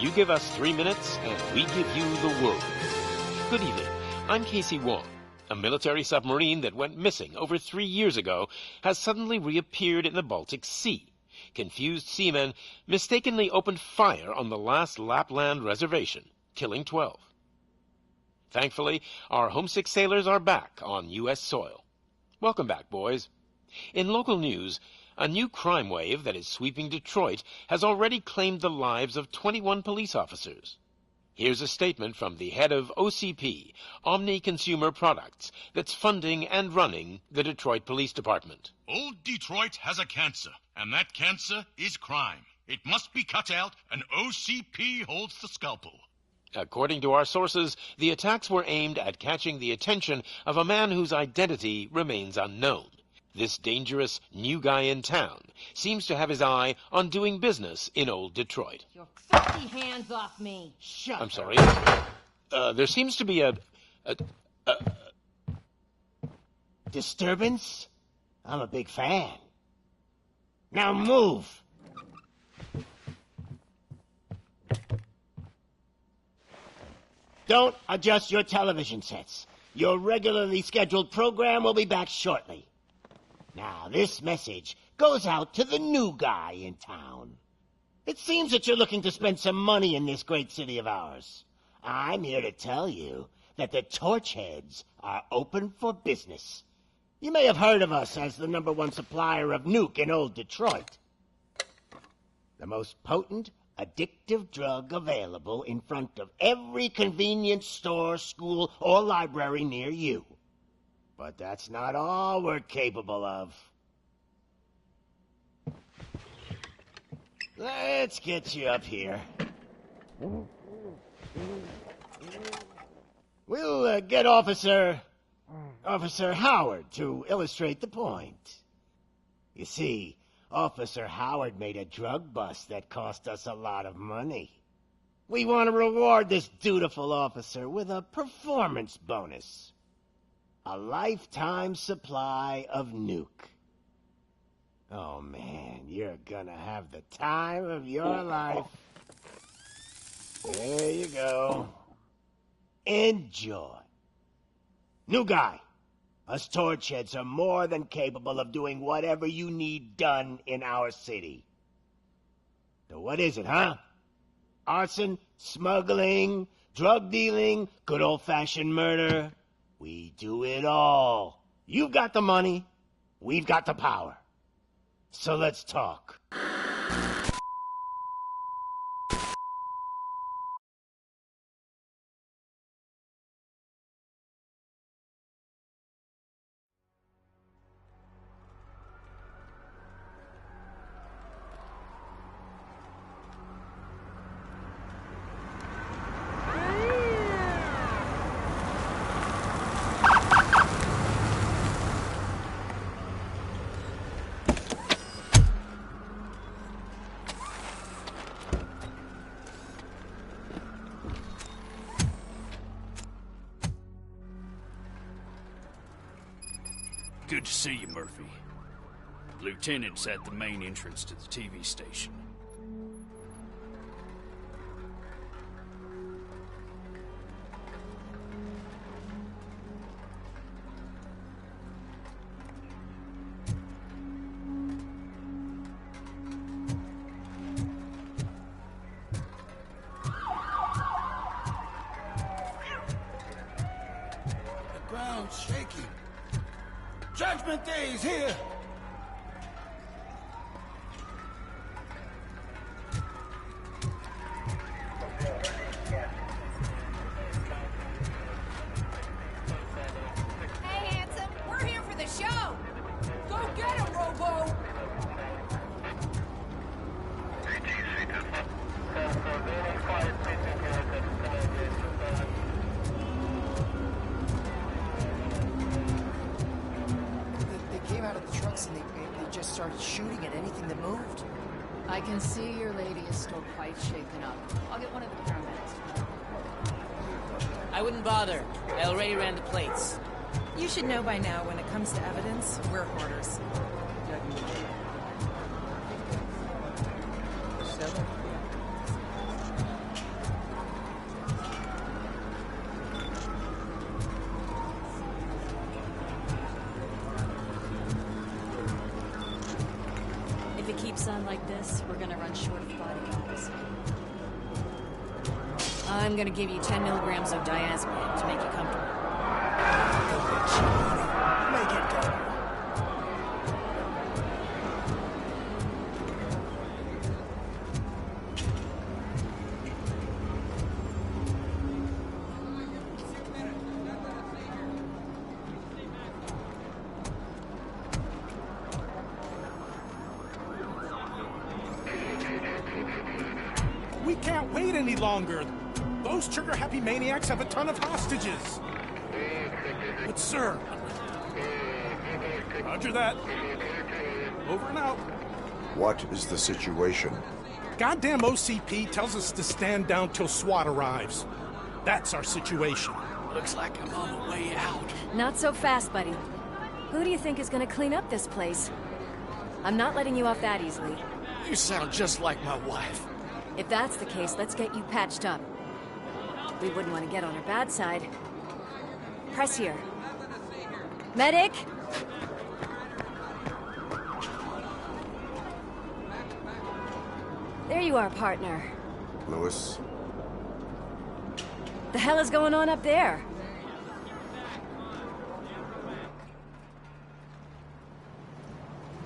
You give us 3 minutes, and we give you the world. Good evening. I'm Casey Wong. A military submarine that went missing over 3 years ago has suddenly reappeared in the Baltic Sea. Confused seamen mistakenly opened fire on the last Lapland reservation, killing 12. Thankfully, our homesick sailors are back on U.S. soil. Welcome back, boys. In local news, a new crime wave that is sweeping Detroit has already claimed the lives of 21 police officers. Here's a statement from the head of OCP, Omni Consumer Products, that's funding and running the Detroit Police Department. Old Detroit has a cancer, and that cancer is crime. It must be cut out, and OCP holds the scalpel. According to our sources, the attacks were aimed at catching the attention of a man whose identity remains unknown. This dangerous new guy in town seems to have his eye on doing business in old Detroit. Your filthy hands off me! Shut I'm sorry. There seems to be a disturbance? I'm a big fan. Now move! Don't adjust your television sets. Your regularly scheduled program will be back shortly. Now, this message goes out to the new guy in town. It seems that you're looking to spend some money in this great city of ours. I'm here to tell you that the Torchheads are open for business. You may have heard of us as the #1 supplier of nuke in old Detroit. The most potent, addictive drug available in front of every convenience store, school, or library near you. But that's not all we're capable of. Let's get you up here. We'll get Officer Howard to illustrate the point. You see, Officer Howard made a drug bust that cost us a lot of money. We want to reward this dutiful officer with a performance bonus. A lifetime supply of nuke. Oh man, you're gonna have the time of your life. There you go. Enjoy. New guy. Us Torchheads are more than capable of doing whatever you need done in our city. So what is it, huh? Arson, smuggling, drug dealing, good old-fashioned murder. We do it all. You've got the money, we've got the power. So let's talk. Good to see you, Murphy. Lieutenant's at the main entrance to the TV station. The ground's shaking. Judgment Day is here! Hey, handsome, we're here for the show! Go get him, Robo! They came out of the trucks and they just started shooting at anything that moved. I can see your lady is still quite shaken up. I'll get one of the paramedics. I wouldn't bother. I already ran the plates. You should know by now when it comes to evidence, we're hoarders. sun like this, we're gonna run short of bodyguards. I'm gonna give you 10 milligrams of diazepam to make you comfortable. Make it go. We can't wait any longer. Those trigger-happy maniacs have a ton of hostages. But, sir... Roger that. Over and out. What is the situation? Goddamn OCP tells us to stand down till SWAT arrives. That's our situation. Looks like I'm on the way out. Not so fast, buddy. Who do you think is gonna clean up this place? I'm not letting you off that easily. You sound just like my wife. If that's the case, let's get you patched up. We wouldn't want to get on her bad side. Press here. Medic! There you are, partner. Lewis? The hell is going on up there?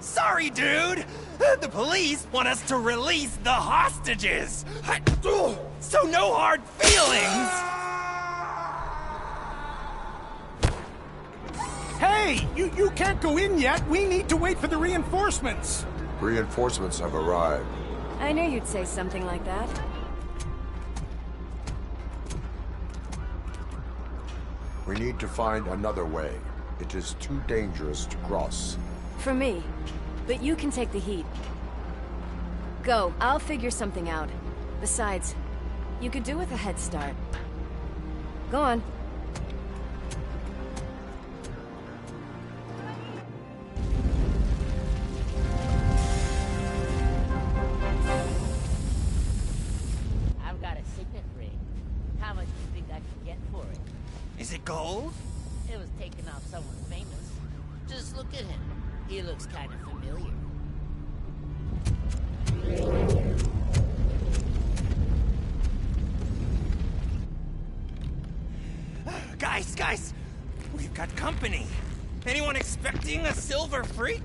Sorry, dude! The police want us to release the hostages! So no hard feelings! Hey! You can't go in yet! We need to wait for the reinforcements! Reinforcements have arrived. I knew you'd say something like that. We need to find another way. It is too dangerous to cross. For me. But you can take the heat. Go, I'll figure something out. Besides, you could do with a head start. Go on. I've got a signet ring. How much do you think I can get for it? Is it gold? It was taken off someone famous. Just look at him. He looks kind of familiar. Guys, we've got company. Anyone expecting a silver freak?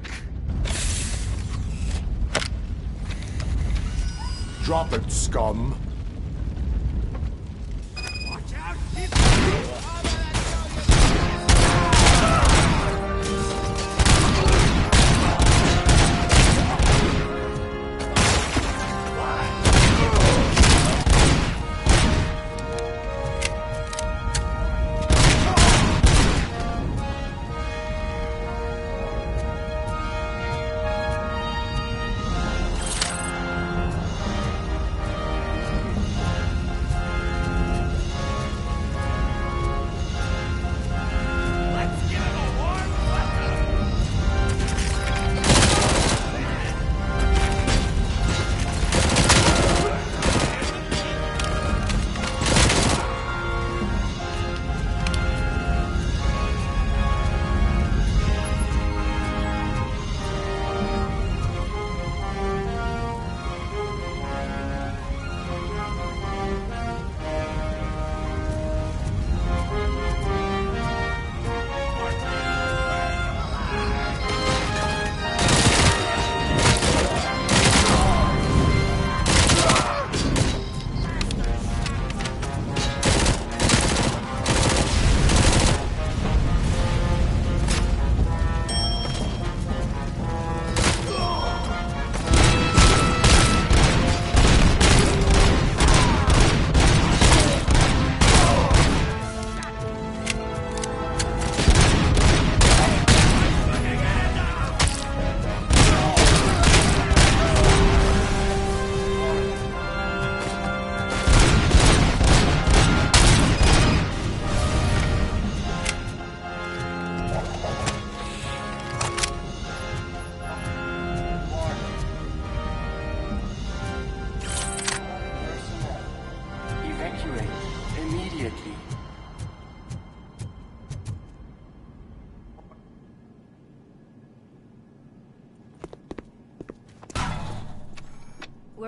Drop it, scum. Watch out!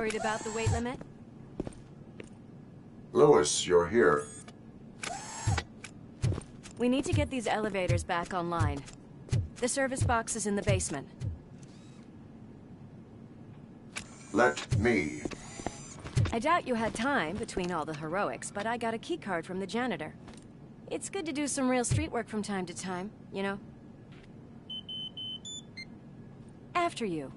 Worried about the weight limit? Lewis, you're here. We need to get these elevators back online. The service box is in the basement. Let me. I doubt you had time between all the heroics, but I got a key card from the janitor. It's good to do some real street work from time to time, you know? After you.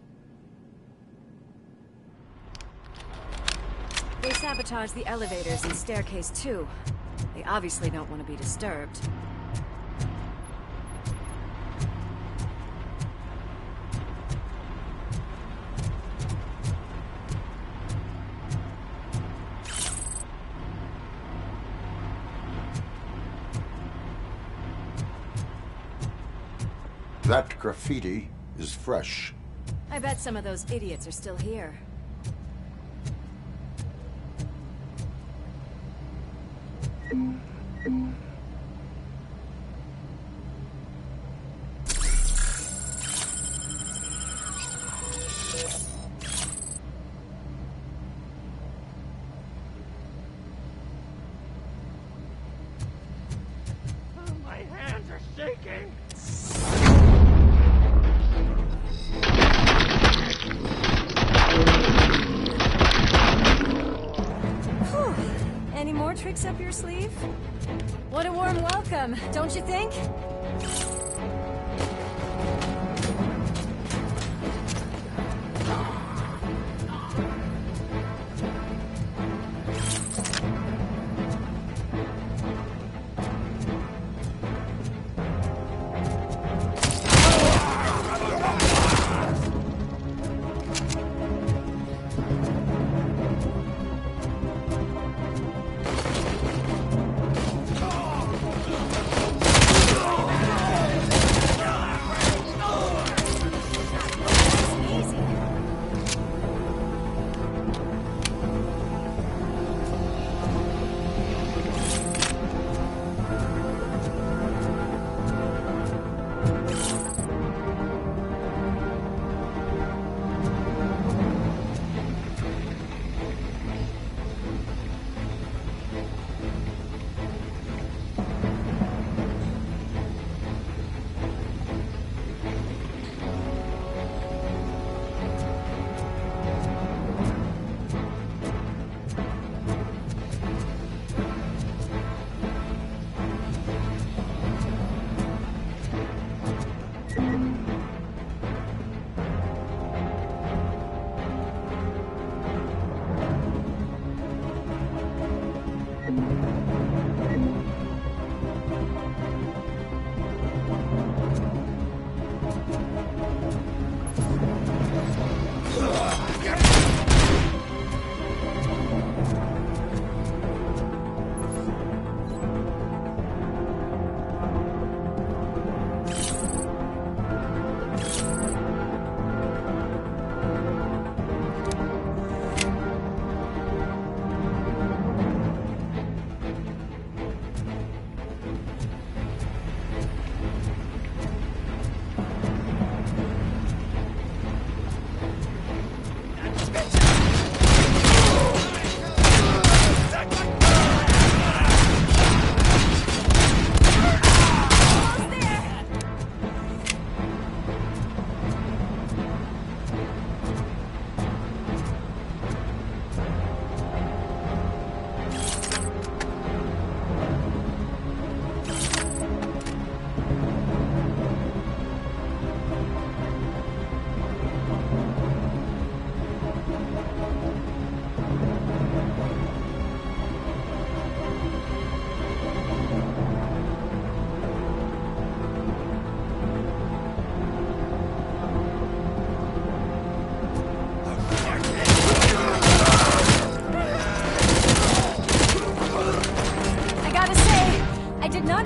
They sabotaged the elevators and staircase too. They obviously don't want to be disturbed. That graffiti is fresh. I bet some of those idiots are still here. My hands are shaking. Any more tricks up your sleeve? What a warm welcome, don't you think?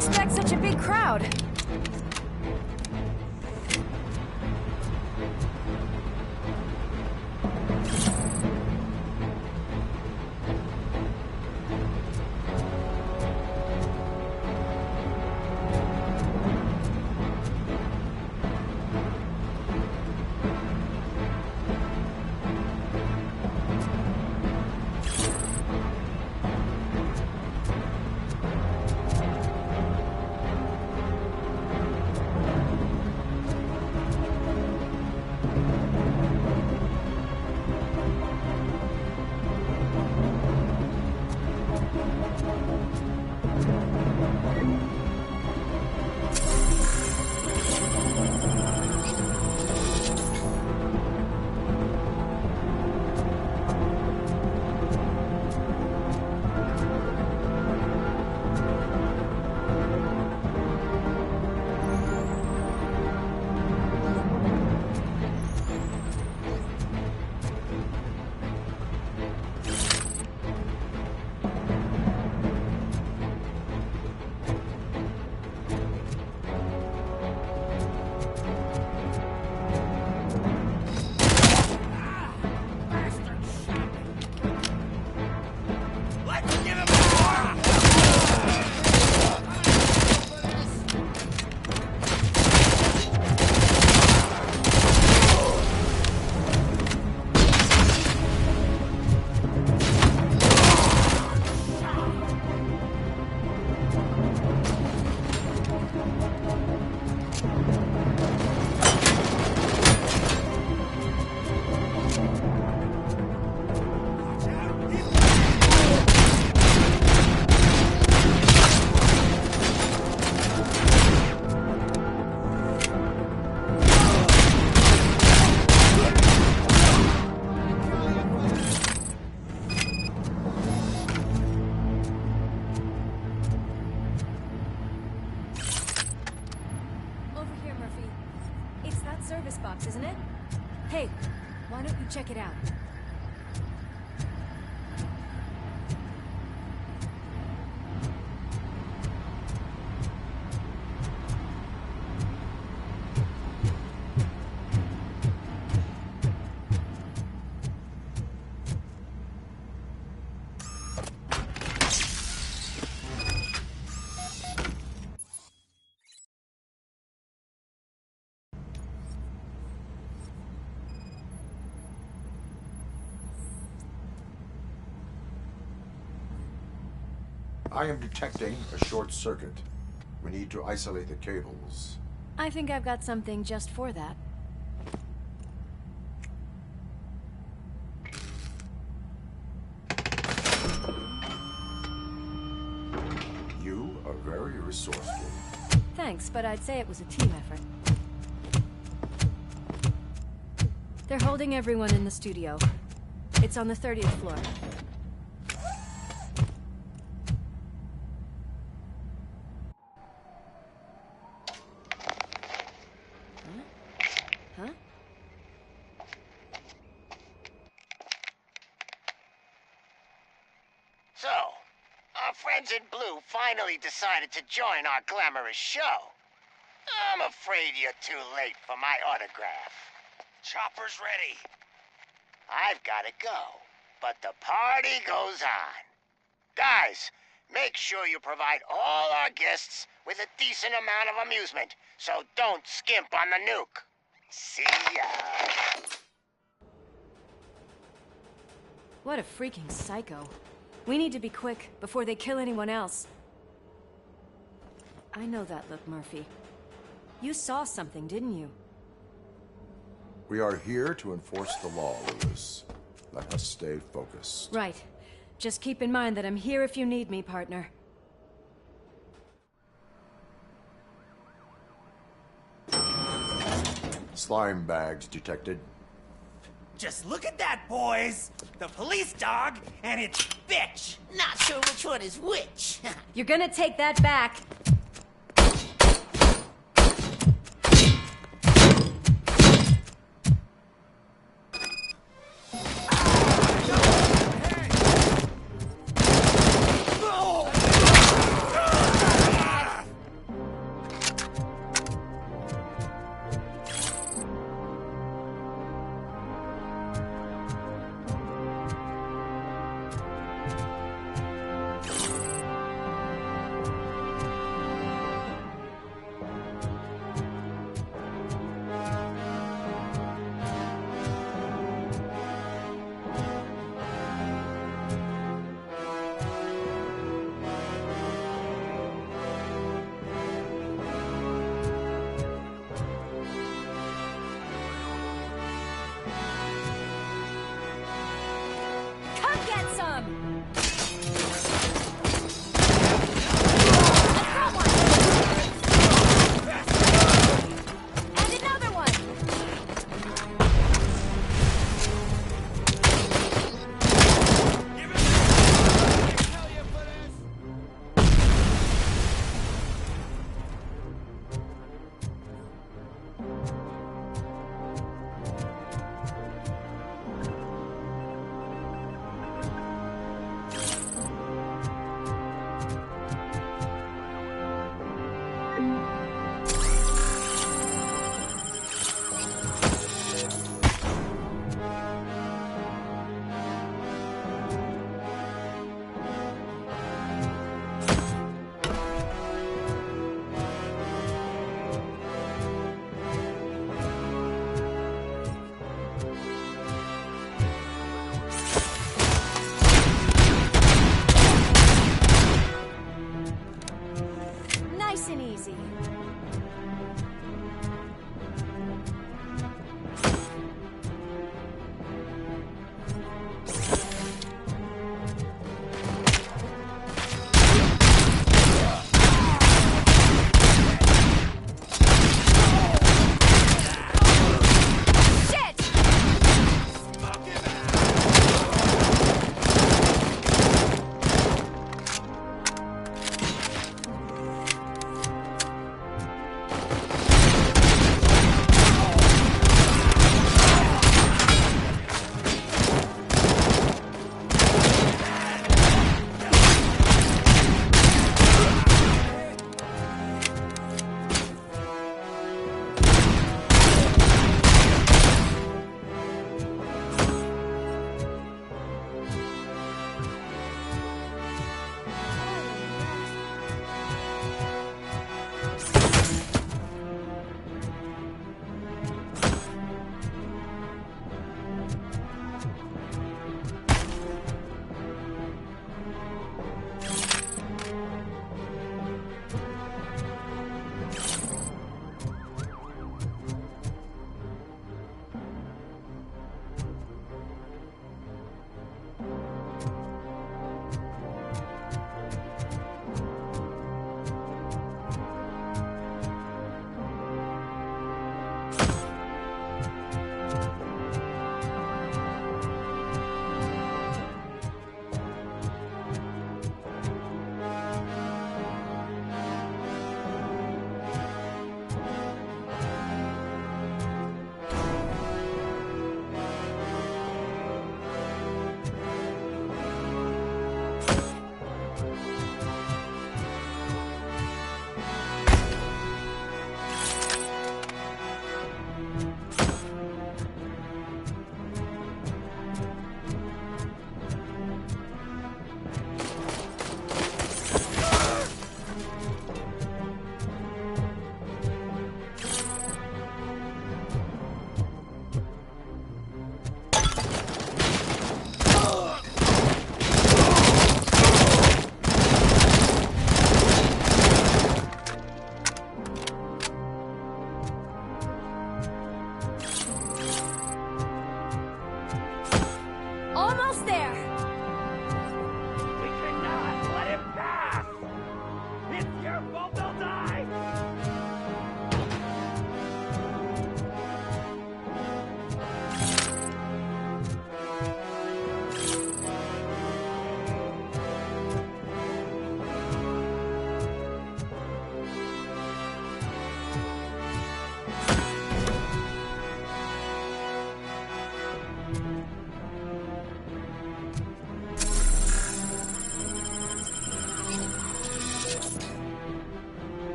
expect such a big crowd. isn't it? Hey, why don't you check it out? I am detecting a short circuit. We need to isolate the cables. I think I've got something just for that. You are very resourceful. Thanks, but I'd say it was a team effort. They're holding everyone in the studio. It's on the 30th floor. Huh? So, our friends in blue finally decided to join our glamorous show. I'm afraid you're too late for my autograph. Chopper's ready. I've got to go, but the party goes on. Guys, make sure you provide all our guests with a decent amount of amusement, so don't skimp on the nuke. See ya. What a freaking psycho. We need to be quick before they kill anyone else. I know that look, Murphy. You saw something, didn't you? We are here to enforce the law, Lewis. Let us stay focused. Right. Just keep in mind that I'm here if you need me, partner. Slime bags detected. Just look at that, boys! The police dog and its bitch! Not sure which one is which. You're gonna take that back.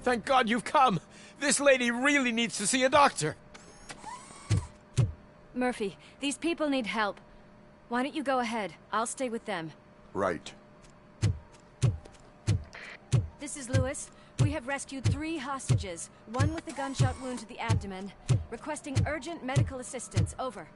Thank God you've come. This lady really needs to see a doctor. Murphy, these people need help. Why don't you go ahead? I'll stay with them. Right. This is Lewis. We have rescued 3 hostages, one with a gunshot wound to the abdomen. Requesting urgent medical assistance. Over.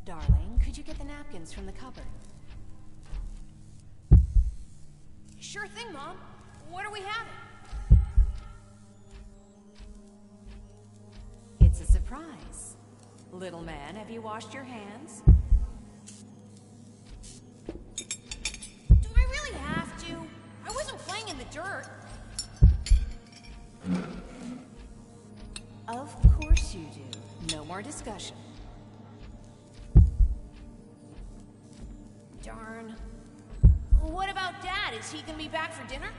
Darling, could you get the napkins from the cupboard? Sure thing, Mom. What are we having? It's a surprise. Little man, have you washed your hands? Do I really have to? I wasn't playing in the dirt. Of course you do. No more discussion. Darn. What about Dad? Is he gonna be back for dinner?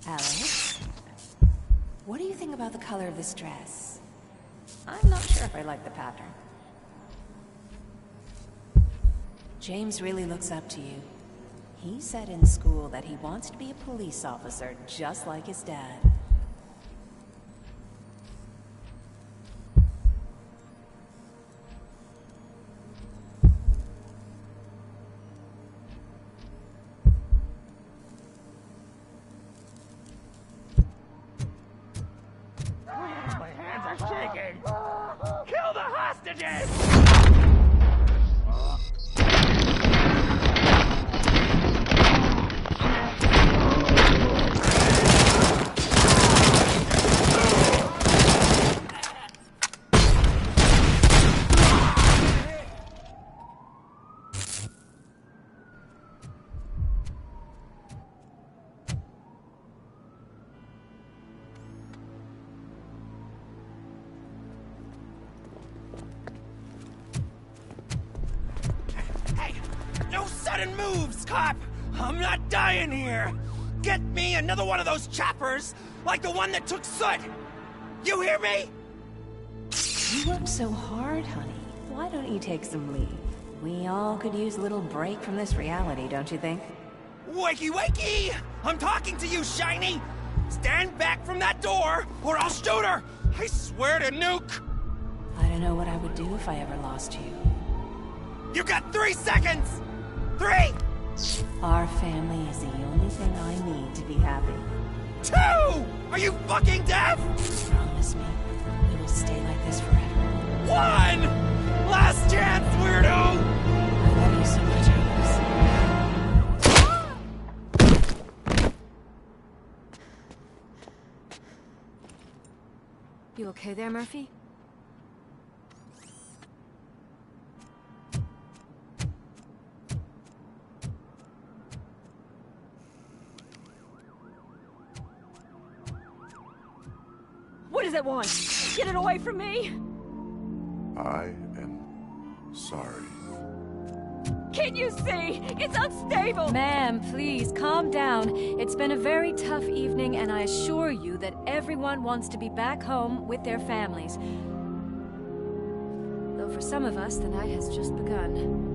Alex? What do you think about the color of this dress? I'm not sure if I like the pattern. James really looks up to you. He said in school that he wants to be a police officer just like his dad. My hands are shaking! Kill the hostages! No sudden moves, cop! I'm not dying here! Get me another one of those choppers, like the one that took Soot! You hear me? You work so hard, honey. Why don't you take some leave? We all could use a little break from this reality, don't you think? Wakey wakey! I'm talking to you, Shiny! Stand back from that door, or I'll shoot her! I swear to nuke! I don't know what I would do if I ever lost you. You got 3 seconds! 3! Our family is the only thing I need to be happy. 2! Are you fucking deaf? Promise me, we will stay like this forever. 1! Last chance, weirdo! I love you so much, Alex. You okay there, Murphy? What does it want? Get it away from me! I am sorry. Can't you see? It's unstable! Ma'am, please, calm down. It's been a very tough evening, and I assure you that everyone wants to be back home with their families. Though for some of us, the night has just begun.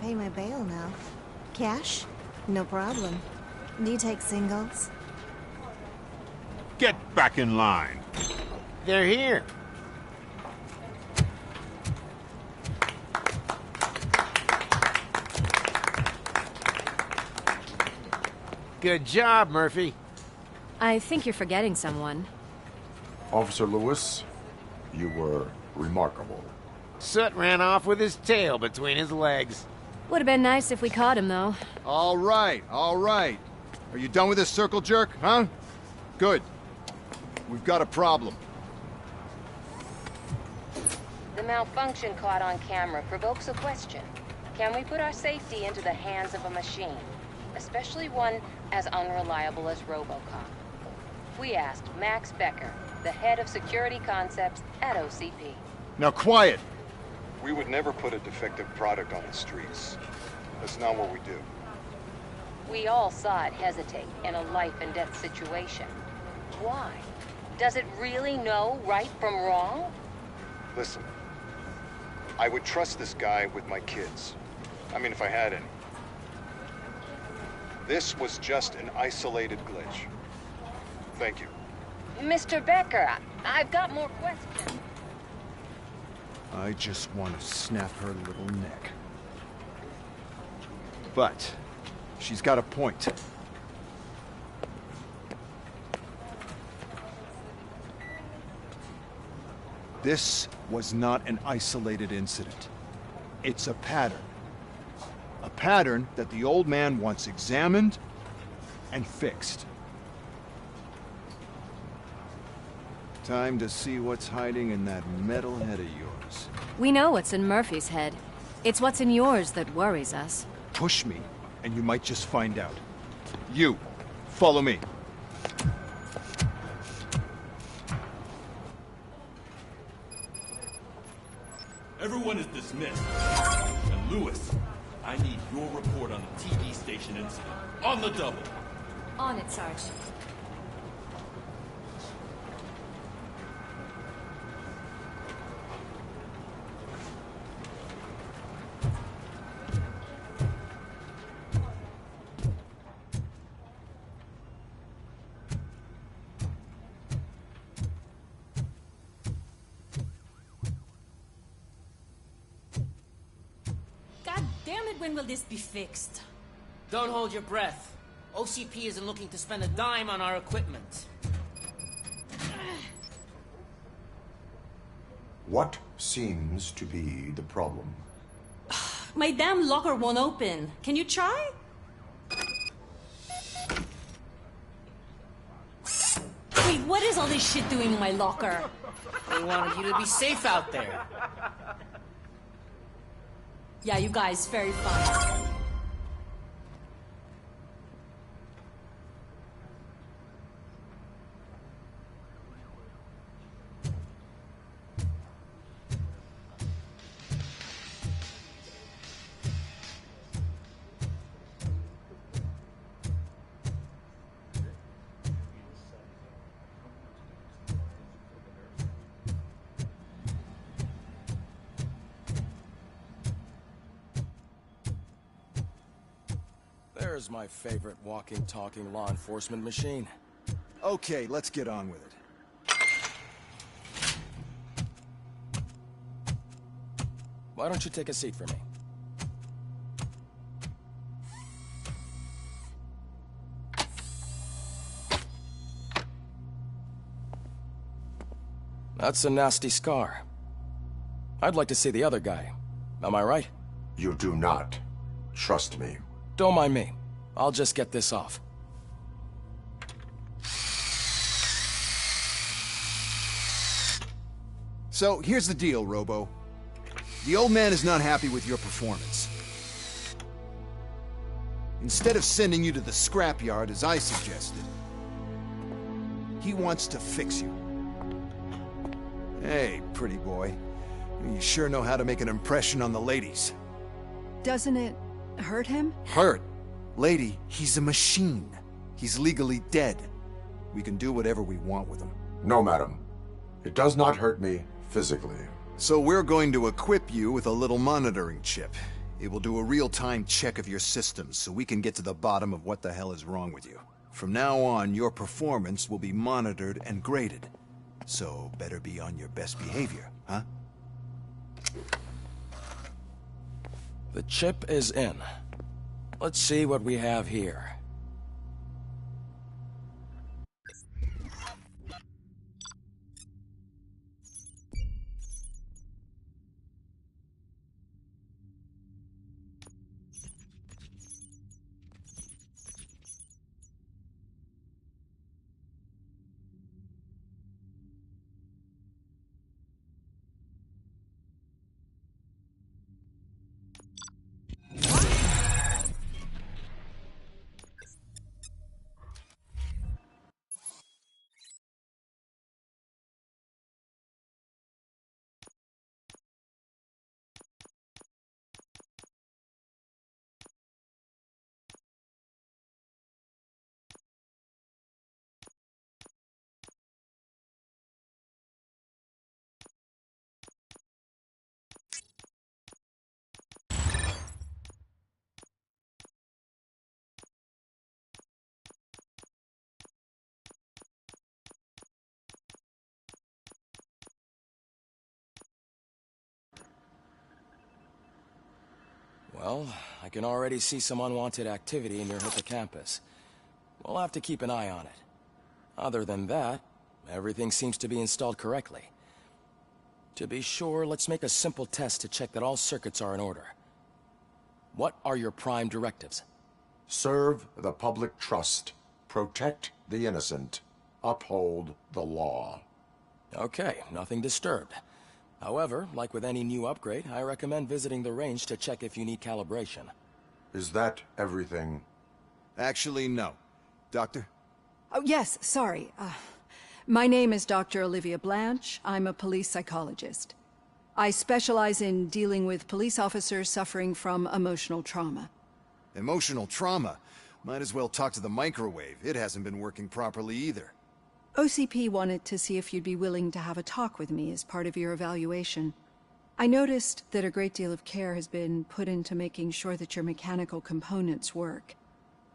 pay my bail now. Cash? No problem. Do you take singles? Get back in line. They're here. Good job, Murphy. I think you're forgetting someone. Officer Lewis, you were remarkable. Soot ran off with his tail between his legs. Would have been nice if we caught him, though. All right, all right. Are you done with this circle jerk, huh? Good. We've got a problem. The malfunction caught on camera provokes a question. Can we put our safety into the hands of a machine? Especially one as unreliable as Robocop. We asked Max Becker, the head of security concepts at OCP. Now quiet! We would never put a defective product on the streets. That's not what we do. We all saw it hesitate in a life-and-death situation. Why? Does it really know right from wrong? Listen, I would trust this guy with my kids. I mean, if I had any. This was just an isolated glitch. Thank you. Mr. Becker, I've got more questions. I just want to snap her little neck. But she's got a point. This was not an isolated incident. It's a pattern. A pattern that the old man wants examined and fixed. Time to see what's hiding in that metal head of yours. We know what's in Murphy's head. It's what's in yours that worries us. Push me, and you might just find out. You, follow me. Everyone is dismissed. And Lewis, I need your report on the TV station incident. On the double. On it, Sarge. When will this be fixed? Don't hold your breath. OCP isn't looking to spend a dime on our equipment. What seems to be the problem? My damn locker won't open. Can you try? Wait, what is all this shit doing in my locker? They wanted you to be safe out there. Yeah, you guys, very fun. There's my favorite walking, talking law enforcement machine. Okay, let's get on with it. Why don't you take a seat for me? That's a nasty scar. I'd like to see the other guy. Am I right? You do not. Trust me. Don't mind me. I'll just get this off. So, here's the deal, Robo. The old man is not happy with your performance. Instead of sending you to the scrapyard as I suggested, he wants to fix you. Hey, pretty boy. You sure know how to make an impression on the ladies. Doesn't it hurt him? Hurt? Lady, he's a machine. He's legally dead. We can do whatever we want with him. No, madam. It does not hurt me physically. So we're going to equip you with a little monitoring chip. It will do a real-time check of your systems so we can get to the bottom of what the hell is wrong with you. From now on, your performance will be monitored and graded. So better be on your best behavior, huh? The chip is in. Let's see what we have here. Well, I can already see some unwanted activity near Hippocampus. We'll have to keep an eye on it. Other than that, everything seems to be installed correctly. To be sure, let's make a simple test to check that all circuits are in order. What are your prime directives? Serve the public trust. Protect the innocent. Uphold the law. Okay, nothing disturbed. However, like with any new upgrade, I recommend visiting the range to check if you need calibration. Is that everything? Actually, no. Doctor? Oh, yes, sorry. My name is Dr. Olivia Blanche. I'm a police psychologist. I specialize in dealing with police officers suffering from emotional trauma. Emotional trauma? Might as well talk to the microwave. It hasn't been working properly either. OCP wanted to see if you'd be willing to have a talk with me as part of your evaluation. I noticed that a great deal of care has been put into making sure that your mechanical components work.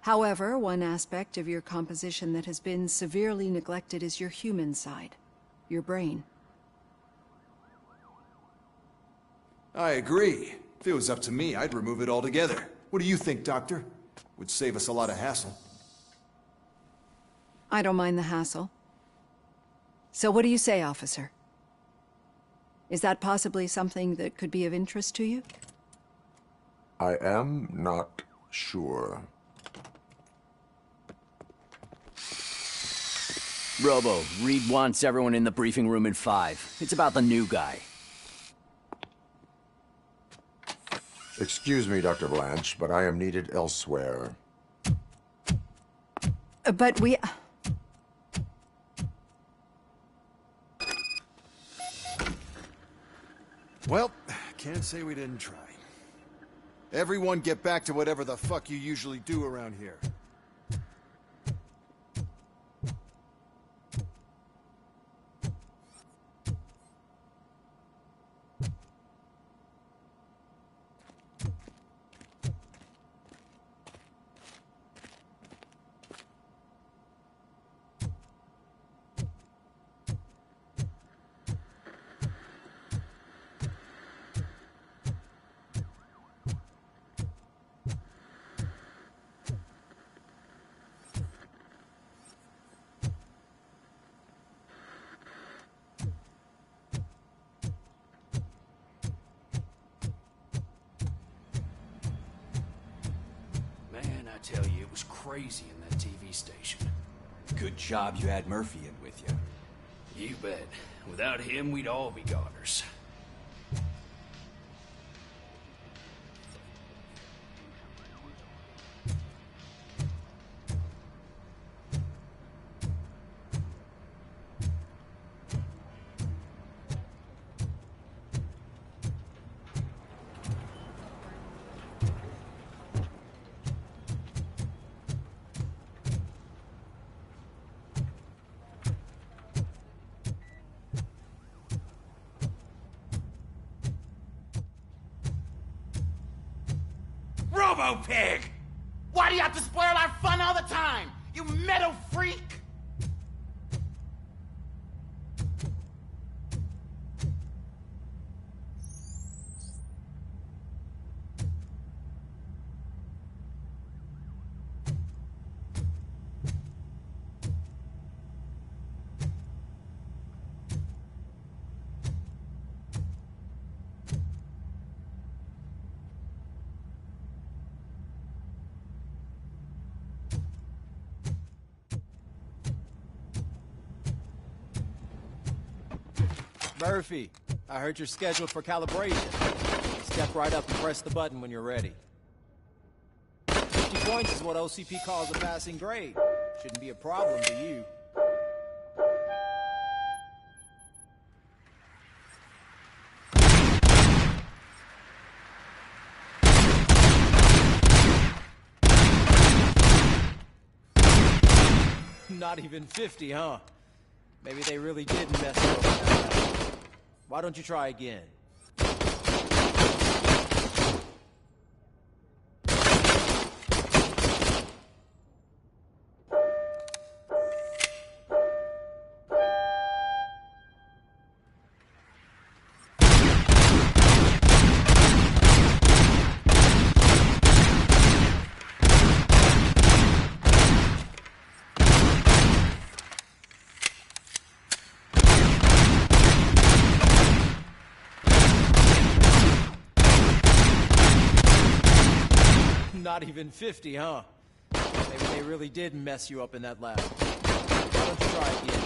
However, one aspect of your composition that has been severely neglected is your human side, your brain. I agree. If it was up to me, I'd remove it altogether. What do you think, Doctor? Would save us a lot of hassle. I don't mind the hassle. So what do you say, officer? Is that possibly something that could be of interest to you? I am not sure. Robo, Reed wants everyone in the briefing room in 5. It's about the new guy. Excuse me, Dr. Blanche, but I am needed elsewhere. But we... Well, can't say we didn't try. Everyone get back to whatever the fuck you usually do around here. I tell you, it was crazy in that TV station. Good job you had Murphy in with you. You bet. Without him, we'd all be goners. Robo-Pig! Why do you have to spoil our fun all the time? You metal freak! Murphy, I heard you're scheduled for calibration. Step right up and press the button when you're ready. 50 points is what OCP calls a passing grade. Shouldn't be a problem to you. Not even 50, huh? Maybe they really did mess you up. Why don't you try again? Not even 50, huh? Maybe they really did mess you up in that lab. Why don't you try again?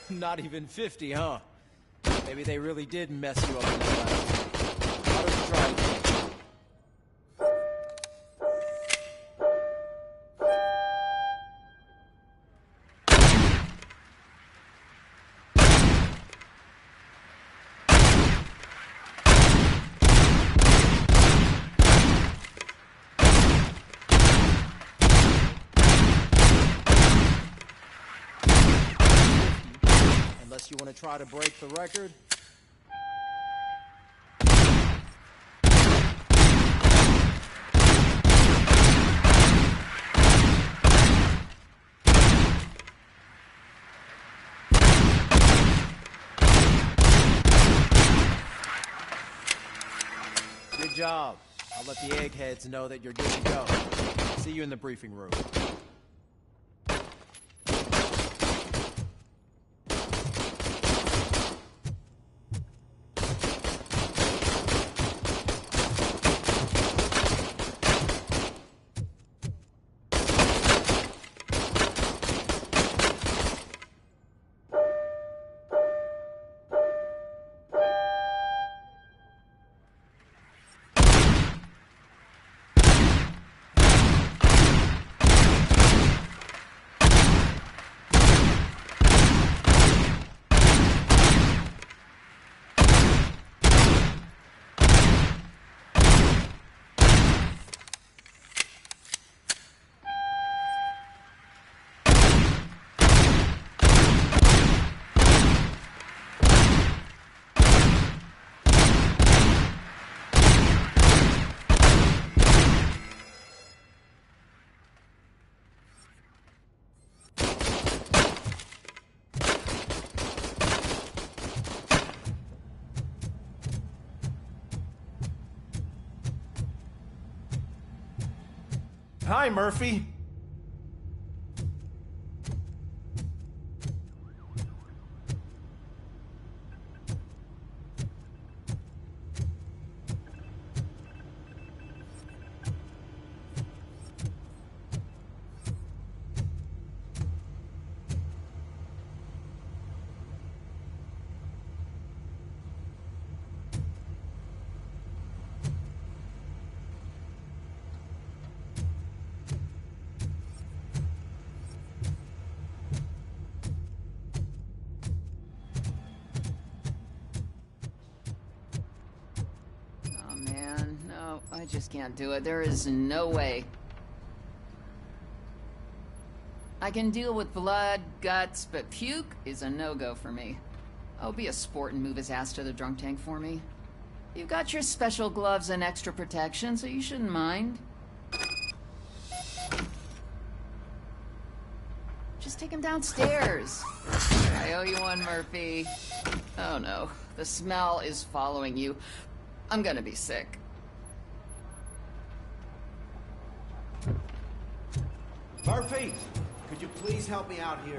Not even 50, huh? Maybe they really did mess you up in that lab. Why don't you try again? Unless you want to try to break the record. Good job. I'll let the eggheads know that you're good to go. See you in the briefing room. Hi, Murphy. I just can't do it. There is no way. I can deal with blood, guts, but puke is a no-go for me. Oh, be a sport and move his ass to the drunk tank for me. You've got your special gloves and extra protection, so you shouldn't mind. Just take him downstairs. I owe you one, Murphy. Oh no, the smell is following you. I'm gonna be sick. Murphy, could you please help me out here?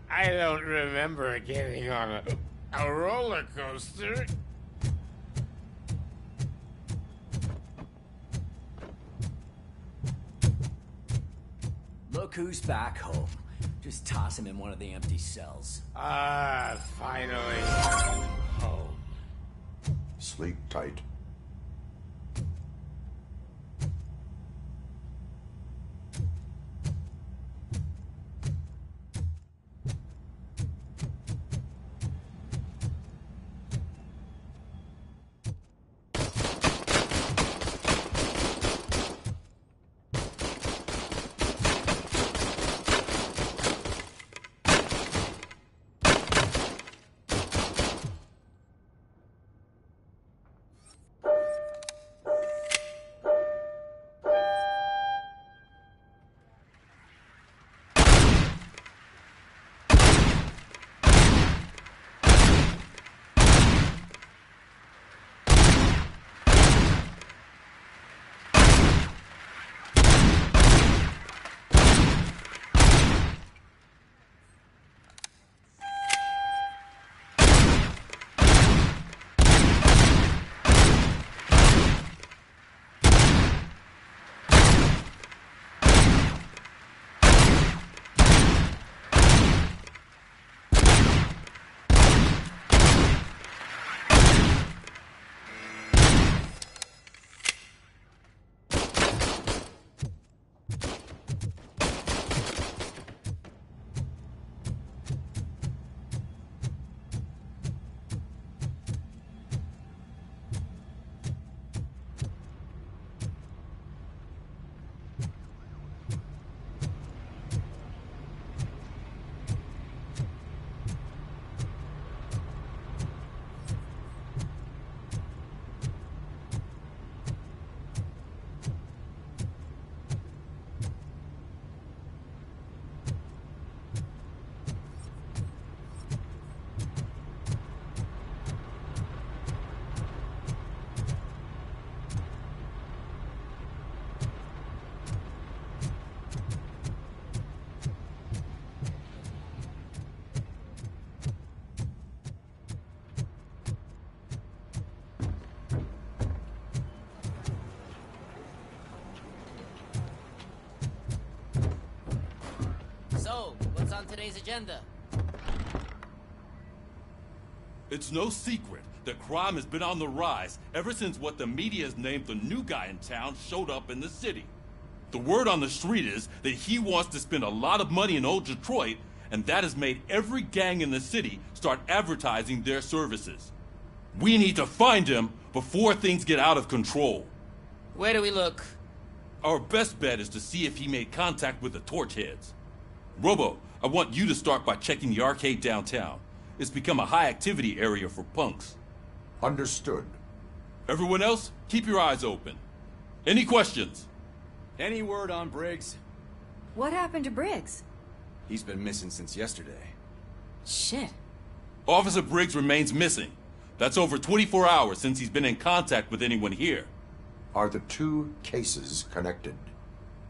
I don't remember getting on a roller coaster. Look who's back home. Just toss him in one of the empty cells. Ah, finally. Home. Sleep tight. So, what's on today's agenda? It's no secret that crime has been on the rise ever since what the media has named the new guy in town showed up in the city. The word on the street is that he wants to spend a lot of money in old Detroit, and that has made every gang in the city start advertising their services. We need to find him before things get out of control. Where do we look? Our best bet is to see if he made contact with the Torchheads. Robo, I want you to start by checking the arcade downtown. It's become a high-activity area for punks. Understood. Everyone else, keep your eyes open. Any questions? Any word on Briggs? What happened to Briggs? He's been missing since yesterday. Shit. Officer Briggs remains missing. That's over 24 hours since he's been in contact with anyone here. Are the two cases connected?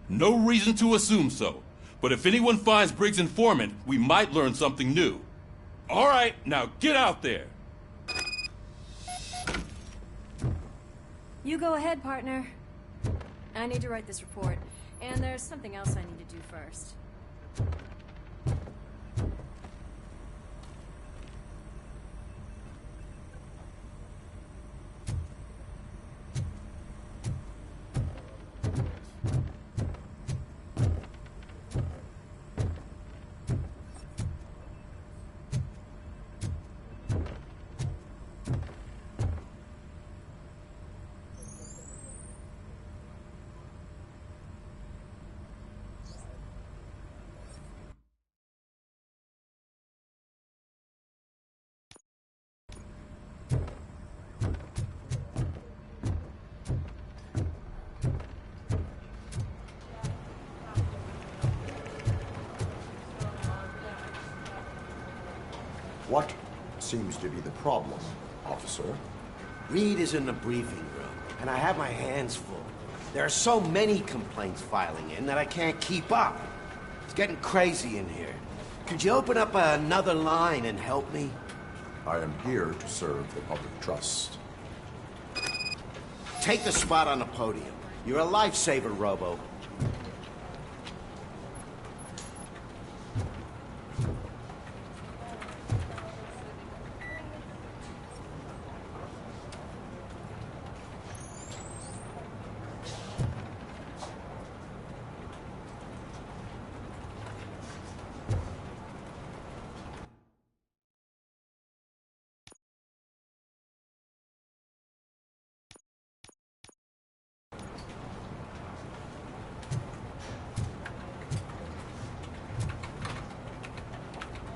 No reason to assume so. But if anyone finds Briggs' informant, we might learn something new. All right, now get out there. You go ahead, partner. I need to write this report, and there's something else I need to do first. seems to be the problem, officer? Reed is in the briefing room, and I have my hands full. There are so many complaints filing in that I can't keep up. It's getting crazy in here. Could you open up another line and help me? I am here to serve the public trust. Take the spot on the podium. You're a lifesaver, Robo.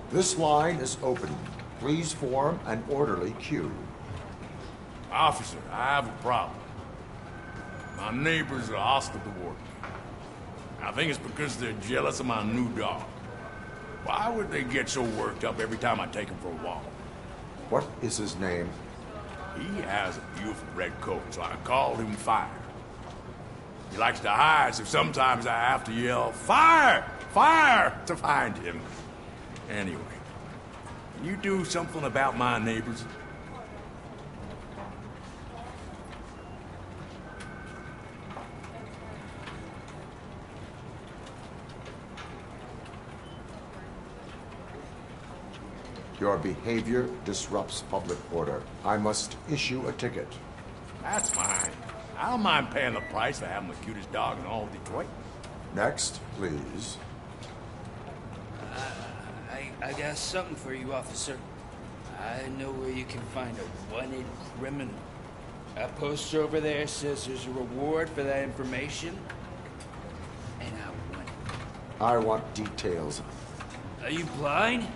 This line is open. Please form an orderly queue. Officer, I have a problem. My neighbors are hostile toward me. I think it's because they're jealous of my new dog. Why would they get so worked up every time I take him for a walk? What is his name? He has a beautiful red coat, so I called him Fire. He likes to hide, so sometimes I have to yell, "Fire! Fire!" to find him. Anyway, can you do something about my neighbors? Your behavior disrupts public order. I must issue a ticket. That's fine. I don't mind paying the price for having the cutest dog in all of Detroit. Next, please. I got something for you, officer. I know where you can find a wanted criminal. That poster over there says there's a reward for that information, and I want it. I want details. Are you blind?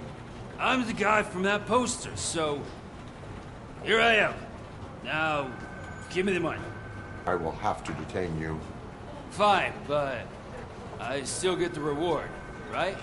I'm the guy from that poster, so here I am. Now, give me the money. I will have to detain you. Fine, but I still get the reward, right?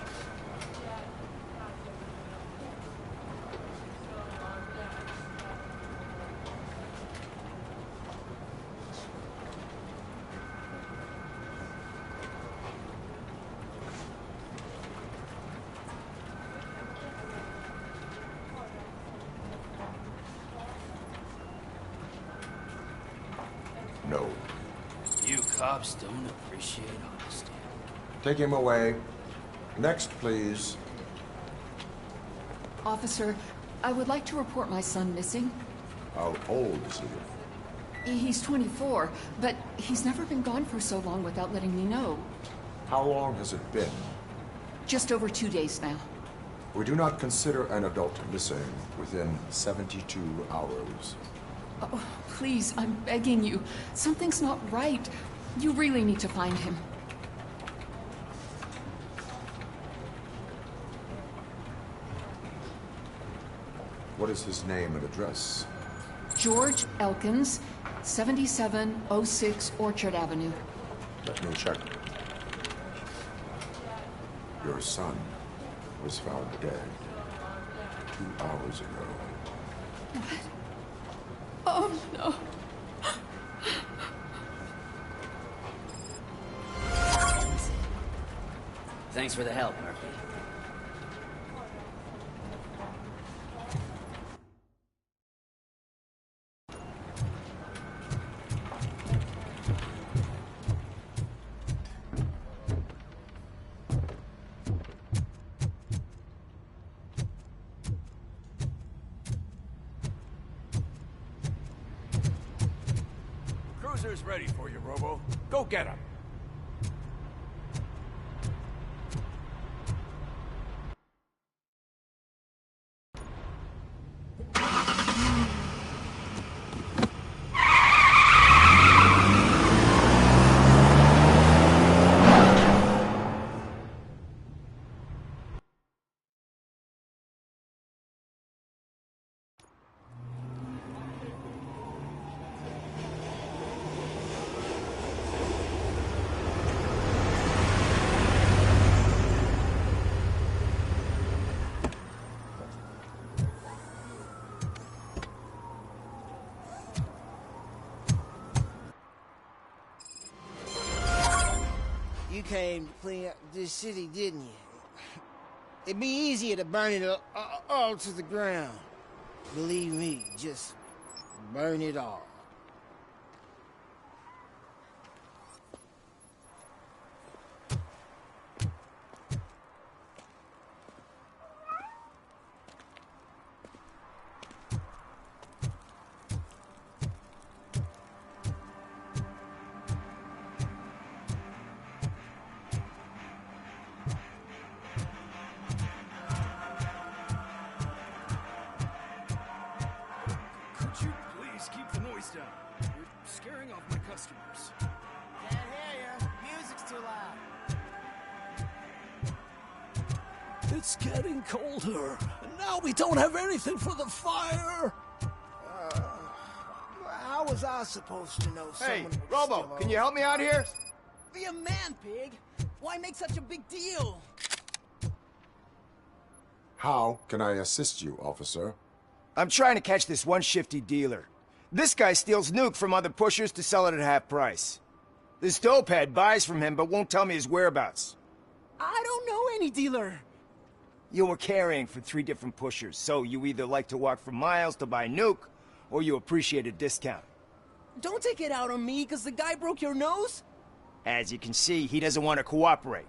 No. You cops don't appreciate honesty. Take him away. Next, please. Officer, I would like to report my son missing. How old is he? He's 24, but he's never been gone for so long without letting me know. How long has it been? Just over 2 days now. We do not consider an adult missing within 72 hours. Oh, please, I'm begging you. Something's not right. You really need to find him. What is his name and address? George Elkins, 7706 Orchard Avenue. Let me check. Your son was found dead 2 hours ago. What? Oh, no. Thanks for the help, Murphy. Cruiser's ready for you, Robo. Go get him. You came to clean up this city, didn't you? It'd be easier to burn it all to the ground. Believe me, just burn it all. Could you please keep the noise down? You're scaring off my customers. Can't hear you. Music's too loud. It's getting colder, and now we don't have anything for the fire. How was I supposed to know Hey, someone would Robo, steal can you help me out here? Be a man, pig. Why make such a big deal? How can I assist you, officer? I'm trying to catch this one shifty dealer. This guy steals nuke from other pushers to sell it at half price. This dopehead buys from him but won't tell me his whereabouts. I don't know any dealer. You were carrying for 3 different pushers, so you either like to walk for miles to buy nuke, or you appreciate a discount. Don't take it out on me, because the guy broke your nose? As you can see, he doesn't want to cooperate.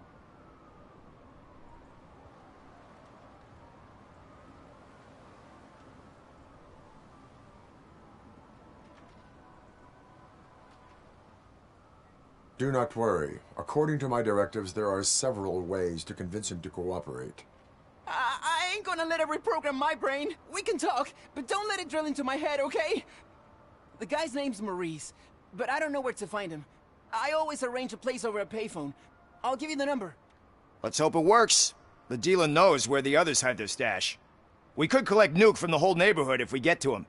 Do not worry. According to my directives, there are several ways to convince him to cooperate. I ain't gonna let it reprogram my brain. We can talk, but don't let it drill into my head, okay? The guy's name's Maurice, but I don't know where to find him. I always arrange a place over a payphone. I'll give you the number. Let's hope it works. The dealer knows where the others hide their stash. We could collect nuke from the whole neighborhood if we get to him.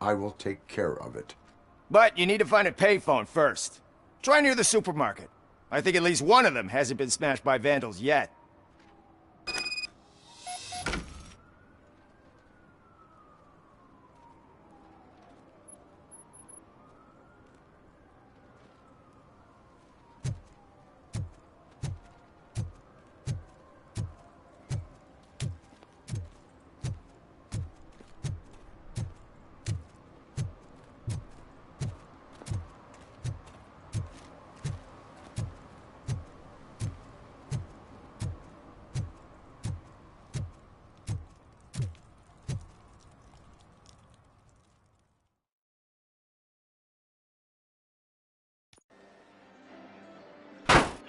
I will take care of it. But you need to find a payphone first. Try near the supermarket. I think at least one of them hasn't been smashed by vandals yet.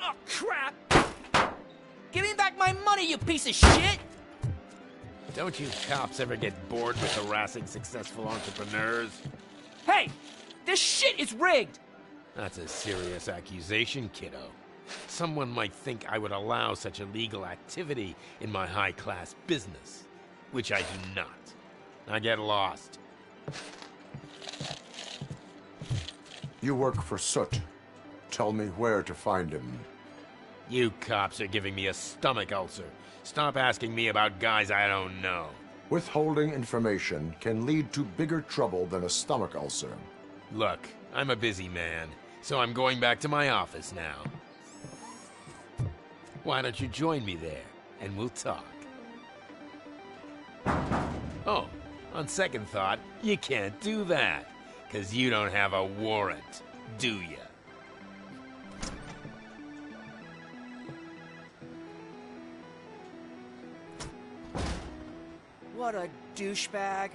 Oh, crap! Give me back my money, you piece of shit! Don't you cops ever get bored with harassing successful entrepreneurs? Hey! This shit is rigged! That's a serious accusation, kiddo. Someone might think I would allow such illegal activity in my high-class business, which I do not. I get lost. You work for Soot. Tell me where to find him. You cops are giving me a stomach ulcer. Stop asking me about guys I don't know. Withholding information can lead to bigger trouble than a stomach ulcer. Look, I'm a busy man, so I'm going back to my office now. Why don't you join me there, and we'll talk. Oh, on second thought, you can't do that, 'cause you don't have a warrant, do ya? What a douchebag.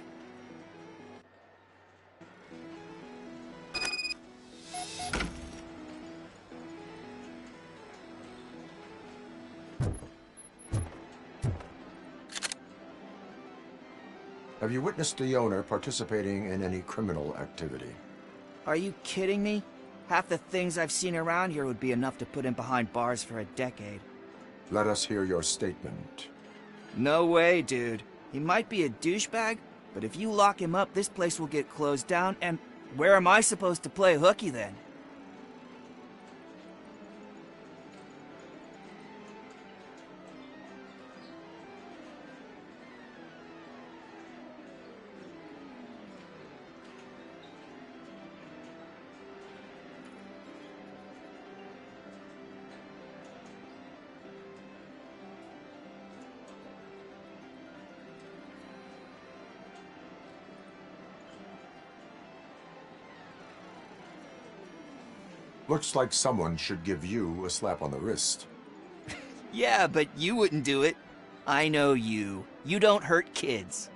Have you witnessed the owner participating in any criminal activity? Are you kidding me? Half the things I've seen around here would be enough to put him behind bars for a decade. Let us hear your statement. No way, dude. He might be a douchebag, but if you lock him up, this place will get closed down, and where am I supposed to play hooky then? Looks like someone should give you a slap on the wrist. Yeah, but you wouldn't do it. I know you. You don't hurt kids.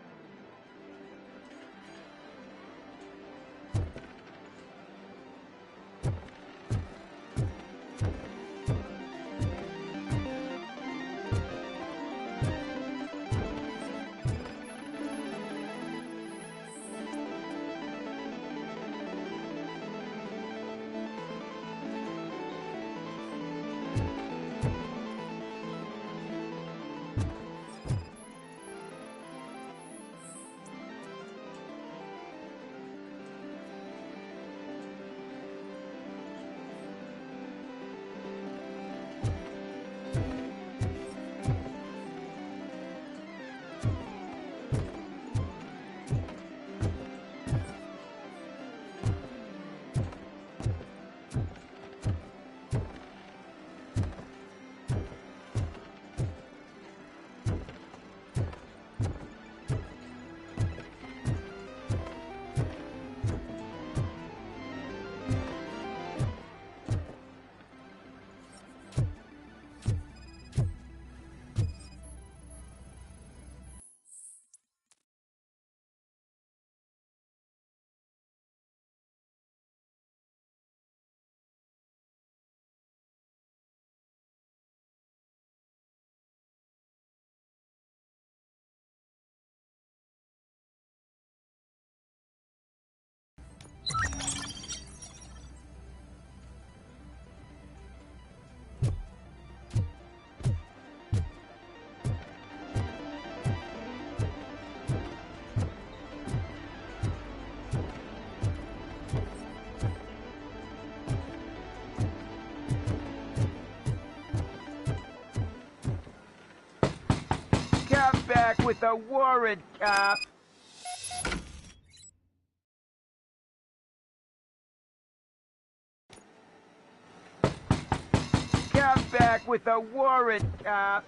Come back with a warrant, cop. Come back with a warrant, cop.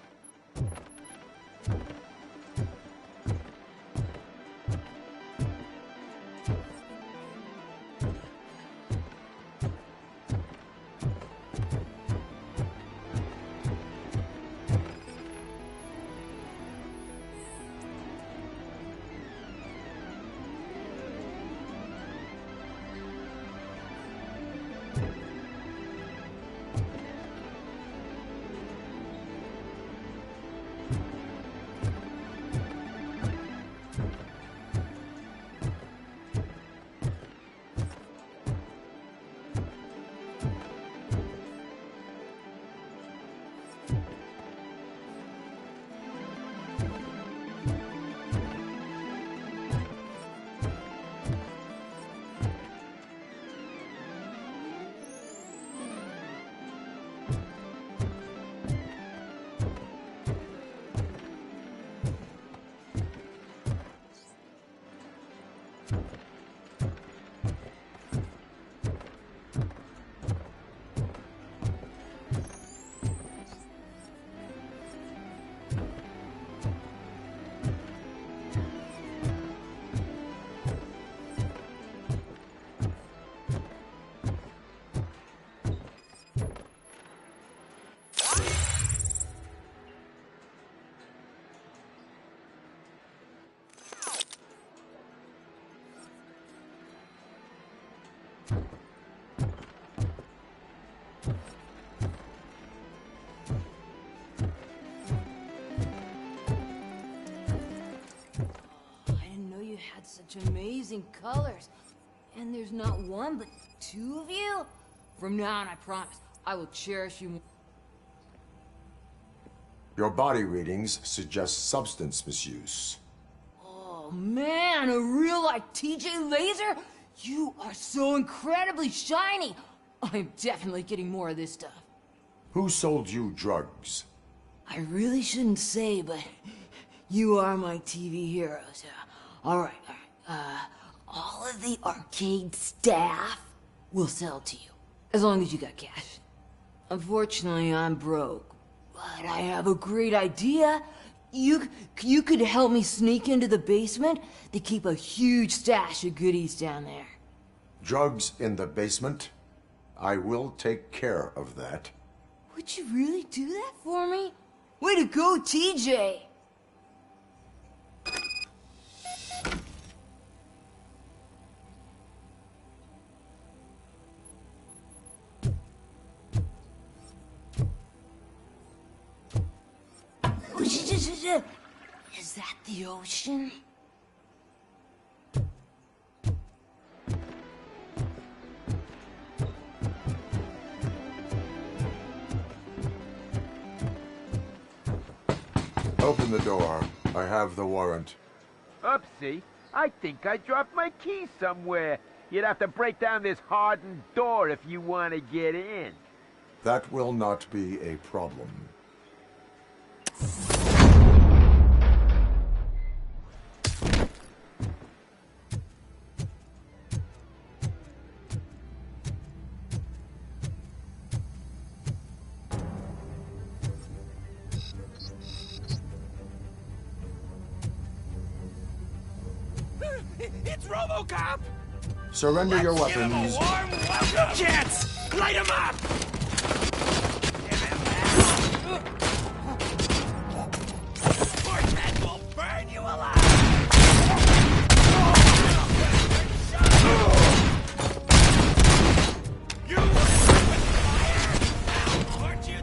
Such amazing colors. And there's not one, but two of you? From now on, I promise, I will cherish you more. Your body readings suggest substance misuse. Oh man, a real like TJ Laser? You are so incredibly shiny. I'm definitely getting more of this stuff. Who sold you drugs? I really shouldn't say, but you are my TV heroes. All right. All of the arcade staff will sell to you, as long as you got cash. Unfortunately, I'm broke, but I have a great idea. You could help me sneak into the basement. They keep a huge stash of goodies down there. Drugs in the basement? I will take care of that. Would you really do that for me? Way to go, TJ! Is that the ocean? Open the door. I have the warrant. Oopsie. I think I dropped my key somewhere. You'd have to break down this hardened door if you want to get in. That will not be a problem. It's Robocop! Surrender your weapons. Warm welcome! Jets! Light 'em up! Portent will burn you alive! You were with fire! Now aren't you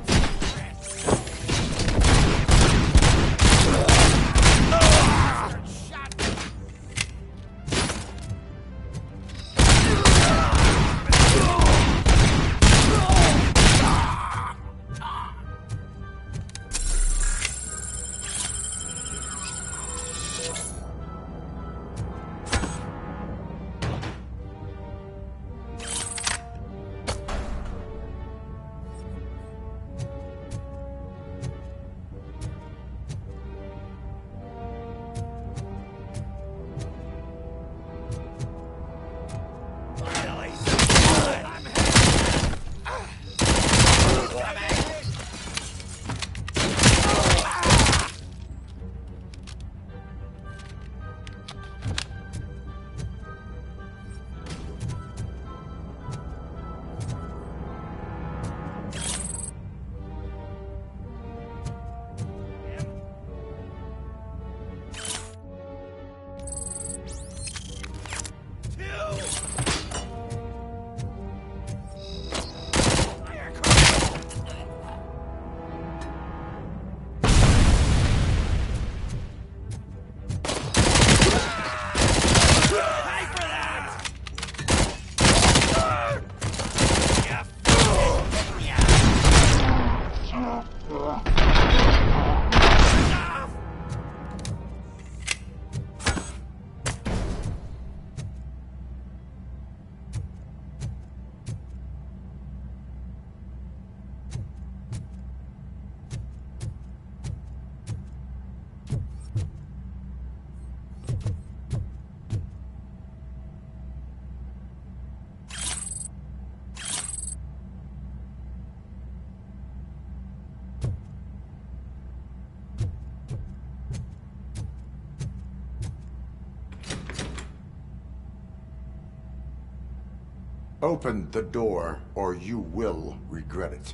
Open the door, or you will regret it.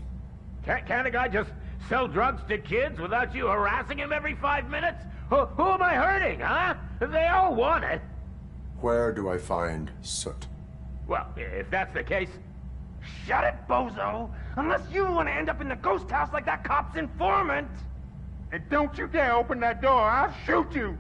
Can't a guy just sell drugs to kids without you harassing him every 5 minutes? Who am I hurting, huh? They all want it. Where do I find Soot? Well, if that's the case, shut it, bozo! Unless you want to end up in the ghost house like that cop's informant! And don't you dare open that door, I'll shoot you!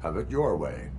Have it your way.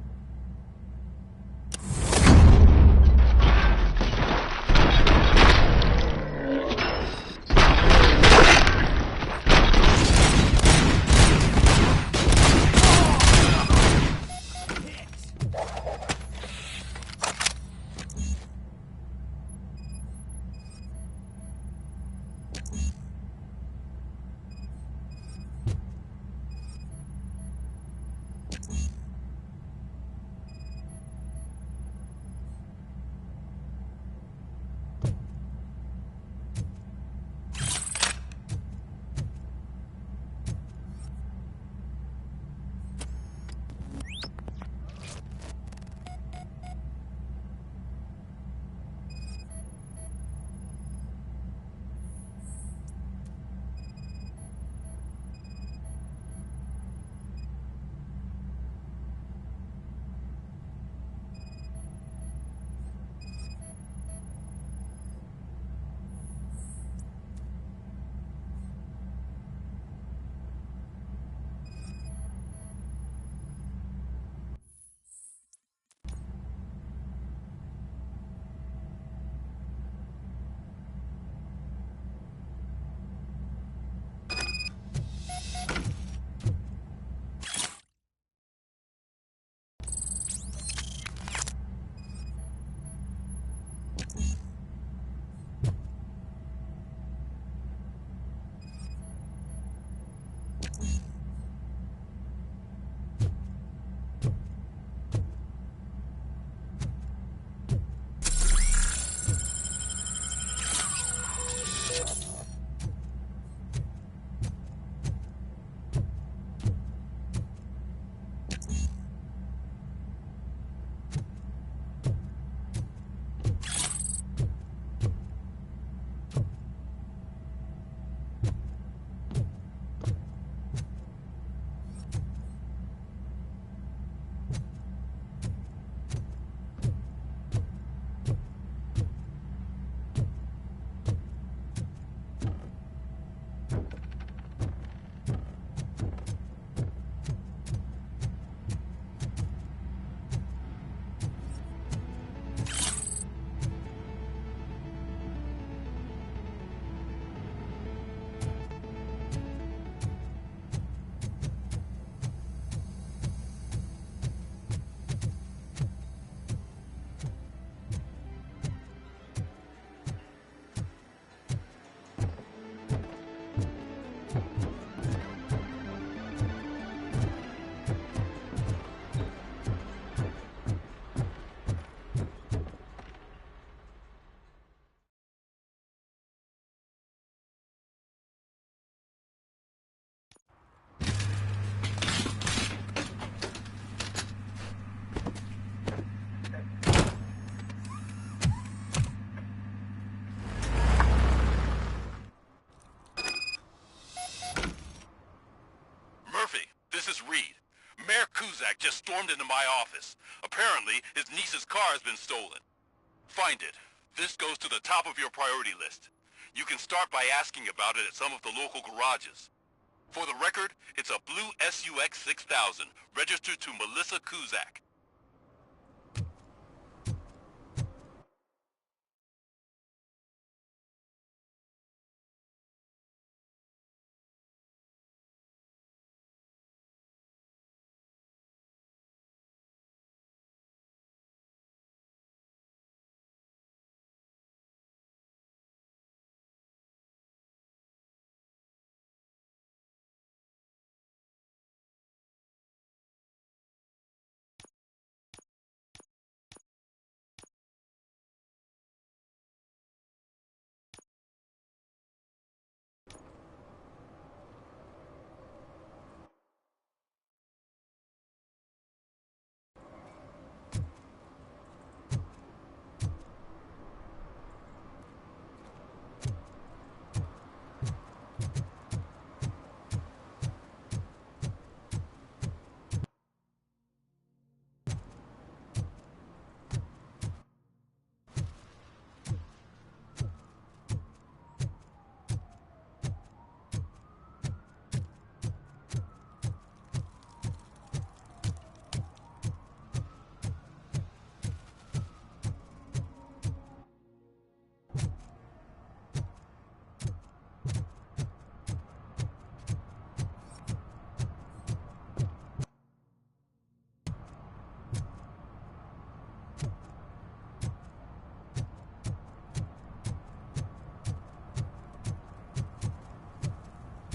Mayor Kuzak just stormed into my office. Apparently, his niece's car has been stolen. Find it. This goes to the top of your priority list. You can start by asking about it at some of the local garages. For the record, it's a blue SUX 6000, registered to Melissa Kuzak.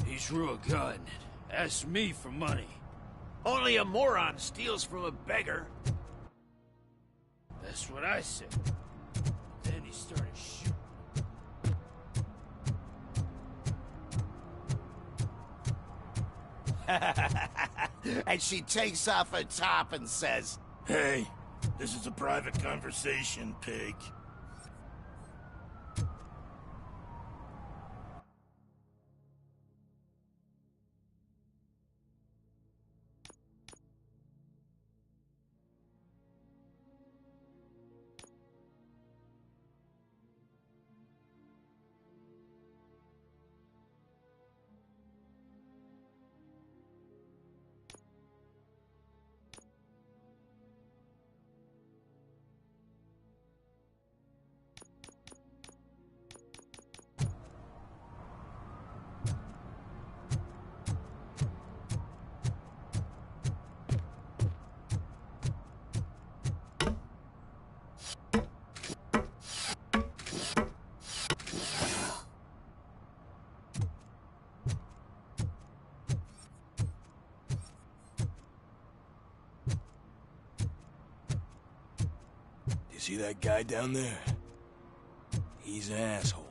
He's real good. Ask me for money. Only a moron steals from a beggar. That's what I said. Then he started shooting. And she takes off her top and says, "Hey, this is a private conversation, pig." See that guy down there? He's an asshole.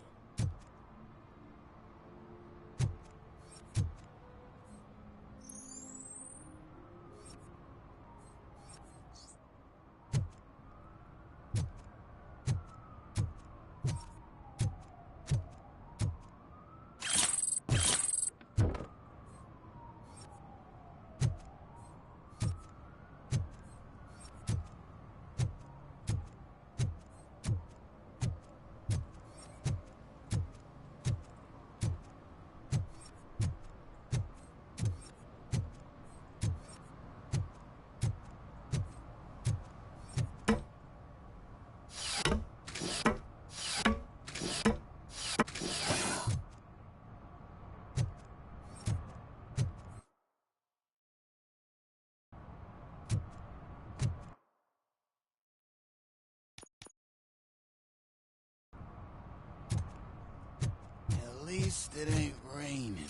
At least it ain't raining.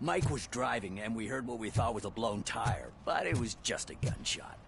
Mike was driving, and we heard what we thought was a blown tire, but it was just a gunshot.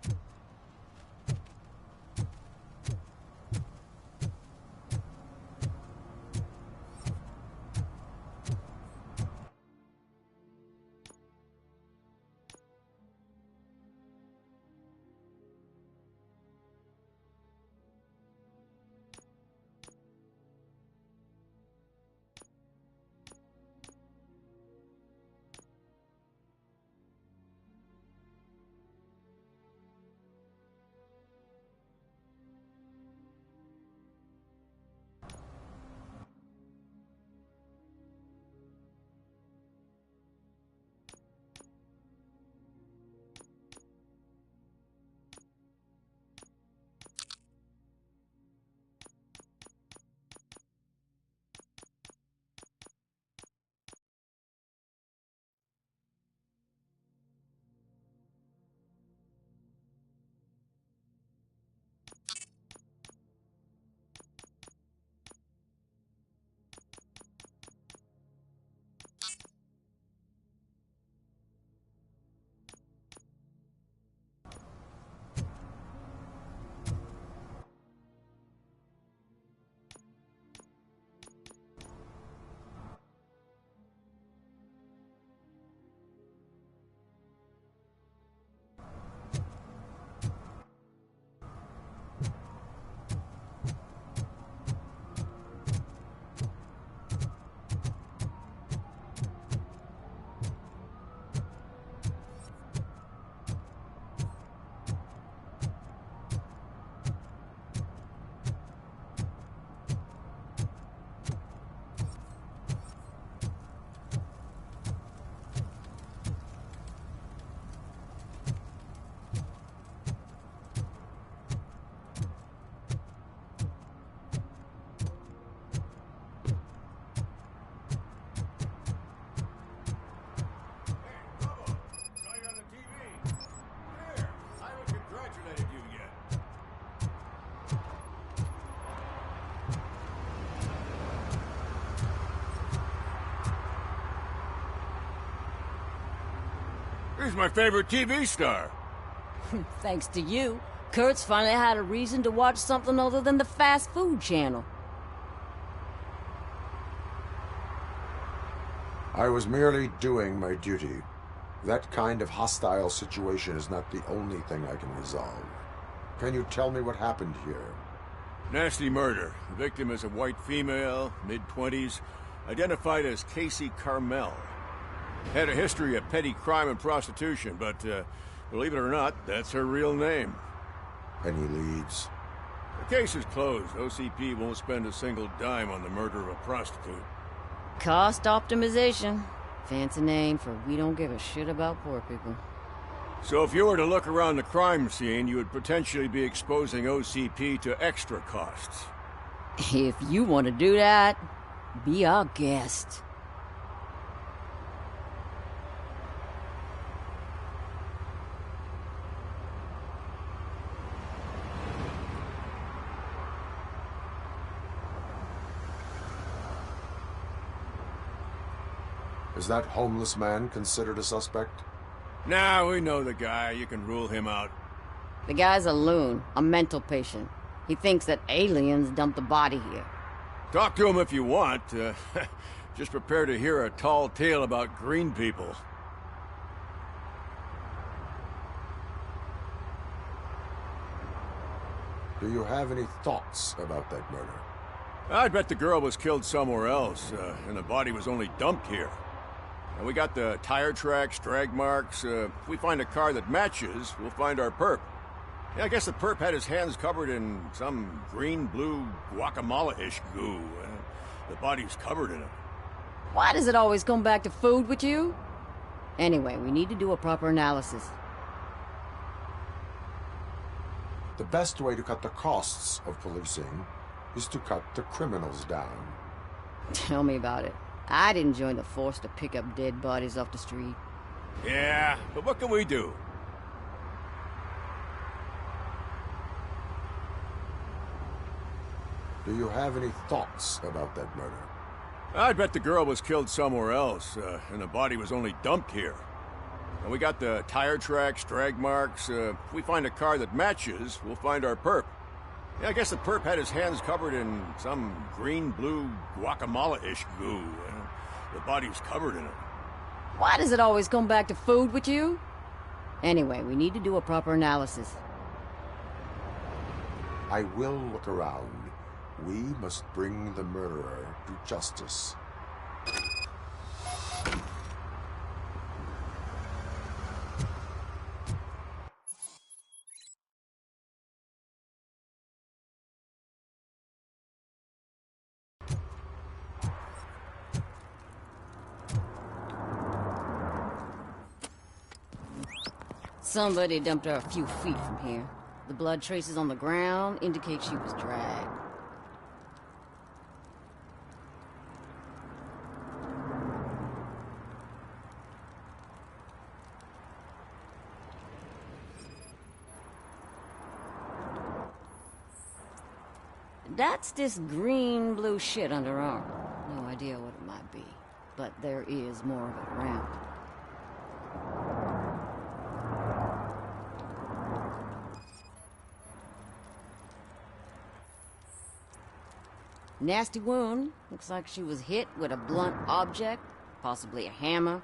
He's my favorite TV star. Thanks to you, Kurt's finally had a reason to watch something other than the fast food channel. I was merely doing my duty. That kind of hostile situation is not the only thing I can resolve. Can you tell me what happened here? Nasty murder. The victim is a white female, mid-20s, identified as Casey Carmel. Had a history of petty crime and prostitution, but believe it or not, that's her real name. Any leads? The case is closed. OCP won't spend a single dime on the murder of a prostitute. Cost optimization. Fancy name for we don't give a shit about poor people. So if you were to look around the crime scene, you would potentially be exposing OCP to extra costs. If you want to do that, be our guest. Is that homeless man considered a suspect? Nah, we know the guy. You can rule him out. The guy's a loon, a mental patient. He thinks that aliens dumped the body here. Talk to him if you want. Just prepare to hear a tall tale about green people. Do you have any thoughts about that murder? I'd bet the girl was killed somewhere else, and the body was only dumped here. And we got the tire tracks, drag marks. If we find a car that matches, we'll find our perp. Yeah, I guess the perp had his hands covered in some green-blue guacamole-ish goo. The body's covered in it. Why does it always come back to food with you? Anyway, we need to do a proper analysis. The best way to cut the costs of policing is to cut the criminals down. Tell me about it. I didn't join the force to pick up dead bodies off the street. Yeah, but what can we do? Do you have any thoughts about that murder? I'd bet the girl was killed somewhere else, and the body was only dumped here. And we got the tire tracks, drag marks. If we find a car that matches, we'll find our perp. Yeah, I guess the perp had his hands covered in some green-blue guacamole-ish goo. The body was covered in it. Why does it always come back to food with you? Anyway, we need to do a proper analysis. I will look around. We must bring the murderer to justice. Somebody dumped her a few feet from here. The blood traces on the ground indicate she was dragged. That's this green-blue shit under her arm. No idea what it might be, but there is more of it around. Nasty wound. Looks like she was hit with a blunt object, possibly a hammer.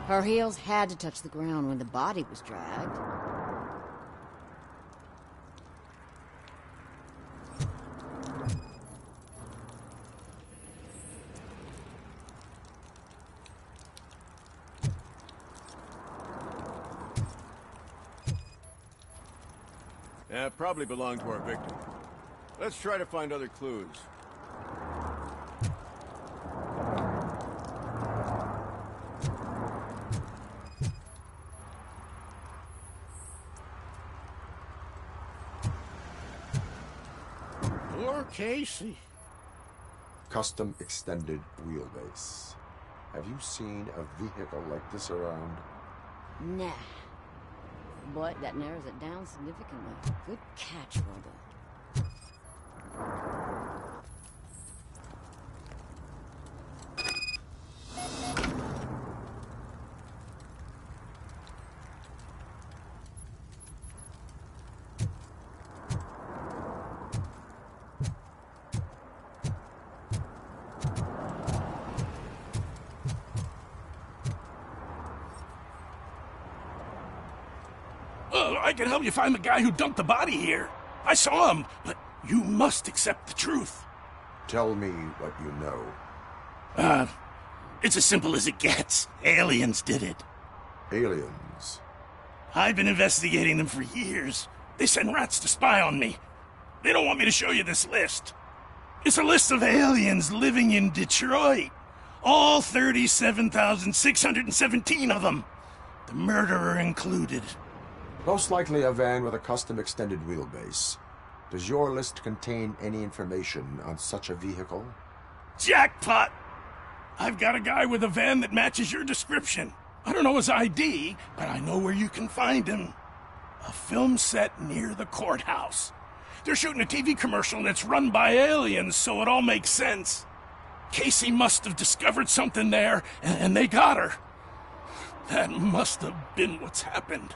Her heels had to touch the ground when the body was dragged. Yeah, probably belonged to our victim. Let's try to find other clues. Poor Casey. Custom extended wheelbase. Have you seen a vehicle like this around? Nah. But that narrows it down significantly. Good catch, Robo. I can help you find the guy who dumped the body here. I saw him, but you must accept the truth. Tell me what you know. It's as simple as it gets. Aliens did it. Aliens? I've been investigating them for years. They send rats to spy on me. They don't want me to show you this list. It's a list of aliens living in Detroit. All 37,617 of them. The murderer included. Most likely a van with a custom extended wheelbase. Does your list contain any information on such a vehicle? Jackpot! I've got a guy with a van that matches your description. I don't know his ID, but I know where you can find him. A film set near the courthouse. They're shooting a TV commercial that's run by aliens, so it all makes sense. Casey must have discovered something there, and they got her. That must have been what's happened.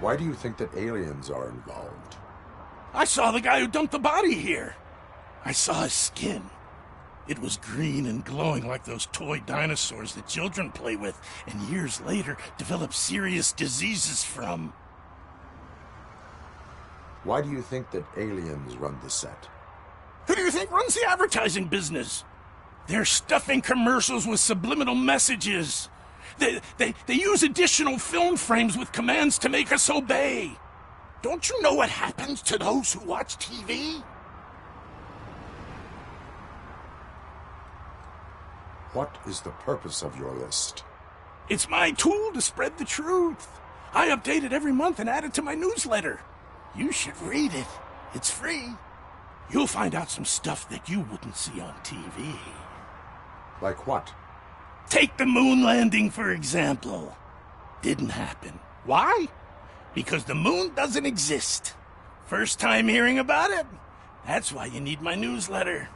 Why do you think that aliens are involved? I saw the guy who dumped the body here. I saw his skin. It was green and glowing like those toy dinosaurs that children play with, and years later develop serious diseases from. Why do you think that aliens run the set? Who do you think runs the advertising business? They're stuffing commercials with subliminal messages. They use additional film frames with commands to make us obey. Don't you know what happens to those who watch TV? What is the purpose of your list? It's my tool to spread the truth. I update it every month and add it to my newsletter. You should read it. It's free. You'll find out some stuff that you wouldn't see on TV. Like what? Take the moon landing, for example. Didn't happen. Why? Because the moon doesn't exist. First time hearing about it? That's why you need my newsletter.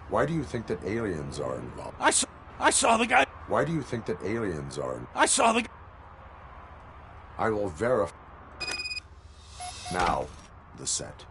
Why do you think that aliens are involved? I saw the guy. Why do you think that aliens are? I saw the. I will verify. Now, the set.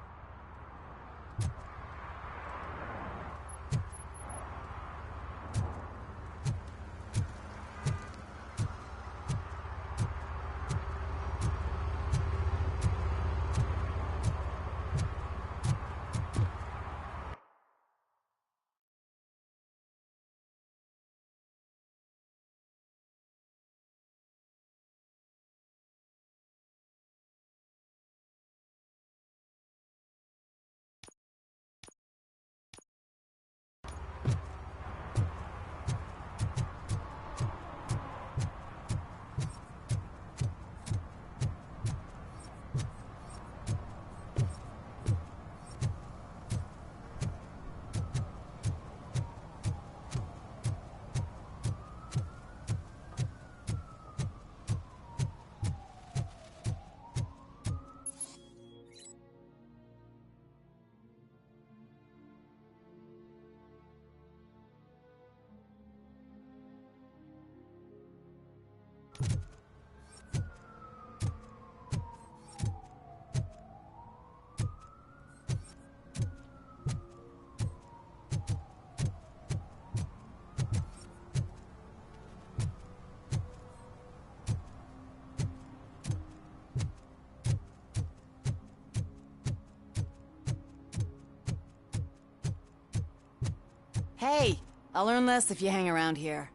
Hey, I'll learn less if you hang around here.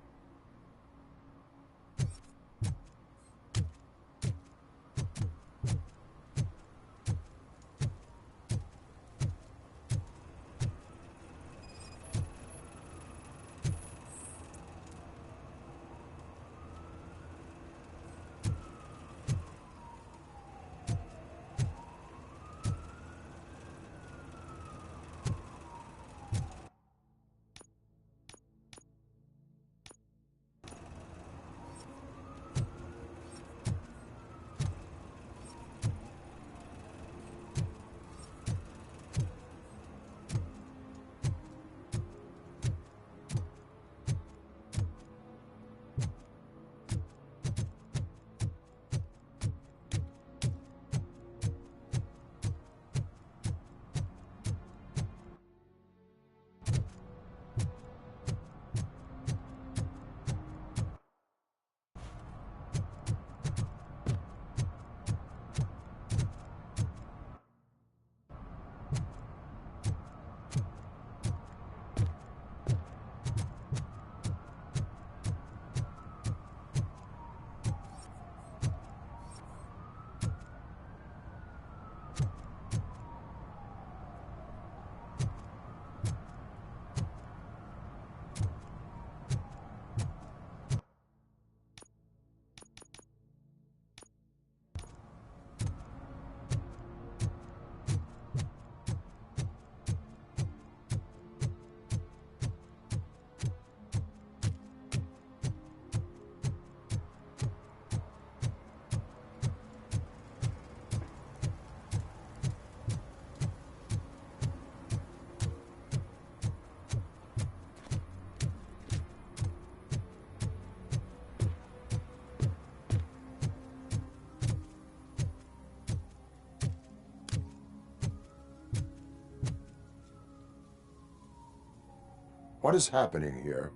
What is happening here?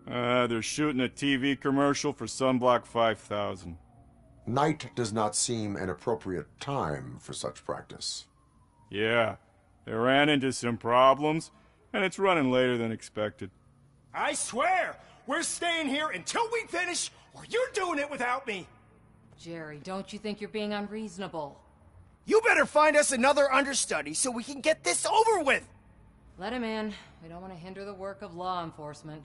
They're shooting a TV commercial for Sunblock 5000. Night does not seem an appropriate time for such practice. Yeah, they ran into some problems, and it's running later than expected. I swear, we're staying here until we finish, or you're doing it without me. Jerry, don't you think you're being unreasonable? You better find us another understudy so we can get this over with. Let him in. We don't want to hinder the work of law enforcement.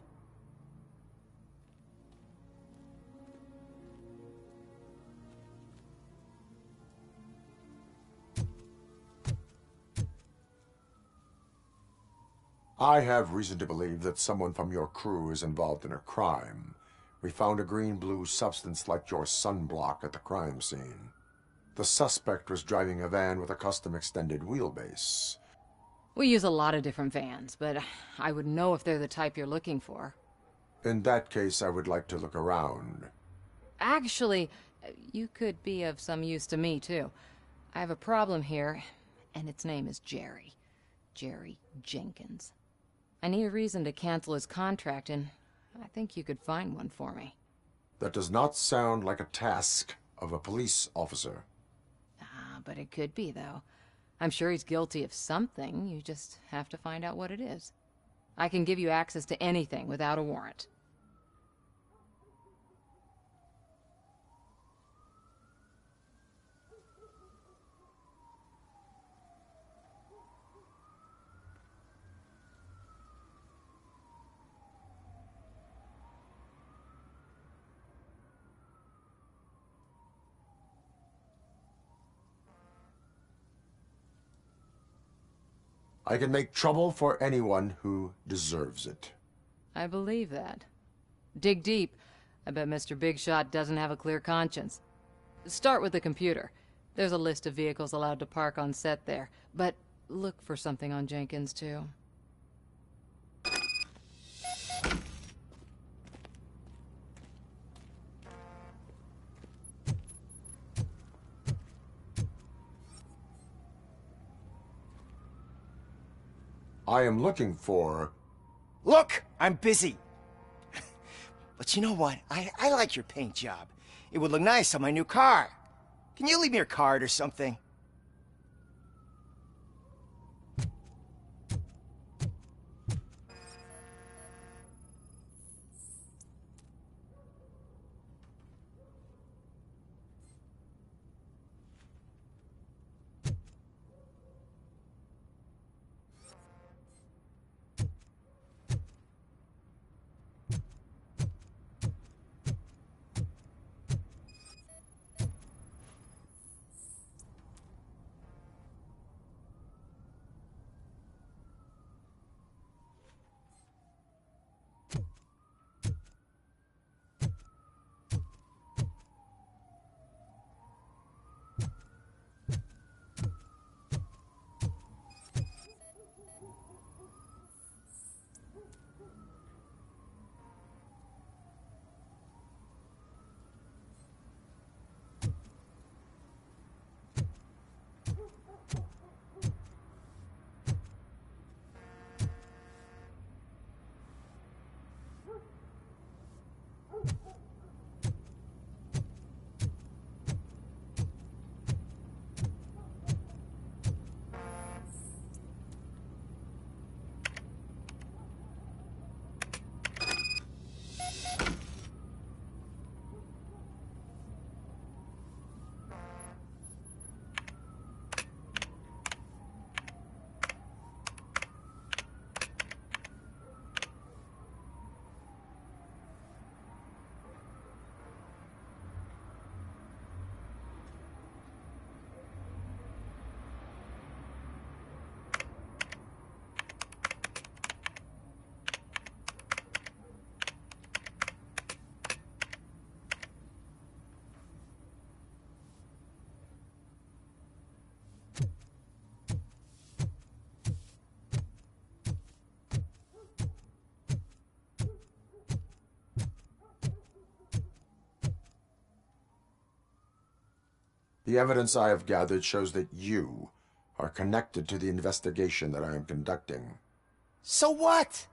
I have reason to believe that someone from your crew is involved in a crime. We found a green-blue substance like your sunblock at the crime scene. The suspect was driving a van with a custom extended wheelbase. We use a lot of different vans, but I would know if they're the type you're looking for. In that case, I would like to look around. Actually, you could be of some use to me, too. I have a problem here, and its name is Jerry. Jerry Jenkins. I need a reason to cancel his contract, and I think you could find one for me. That does not sound like a task of a police officer. But it could be, though. I'm sure he's guilty of something. You just have to find out what it is. I can give you access to anything without a warrant. I can make trouble for anyone who deserves it. I believe that. Dig deep. I bet Mr. Big Shot doesn't have a clear conscience. Start with the computer. There's a list of vehicles allowed to park on set there, but look for something on Jenkins, too. I am looking for... Look! I'm busy! But you know what? I like your paint job. It would look nice on my new car. Can you leave me your card or something? The evidence I have gathered shows that you are connected to the investigation that I am conducting. So what?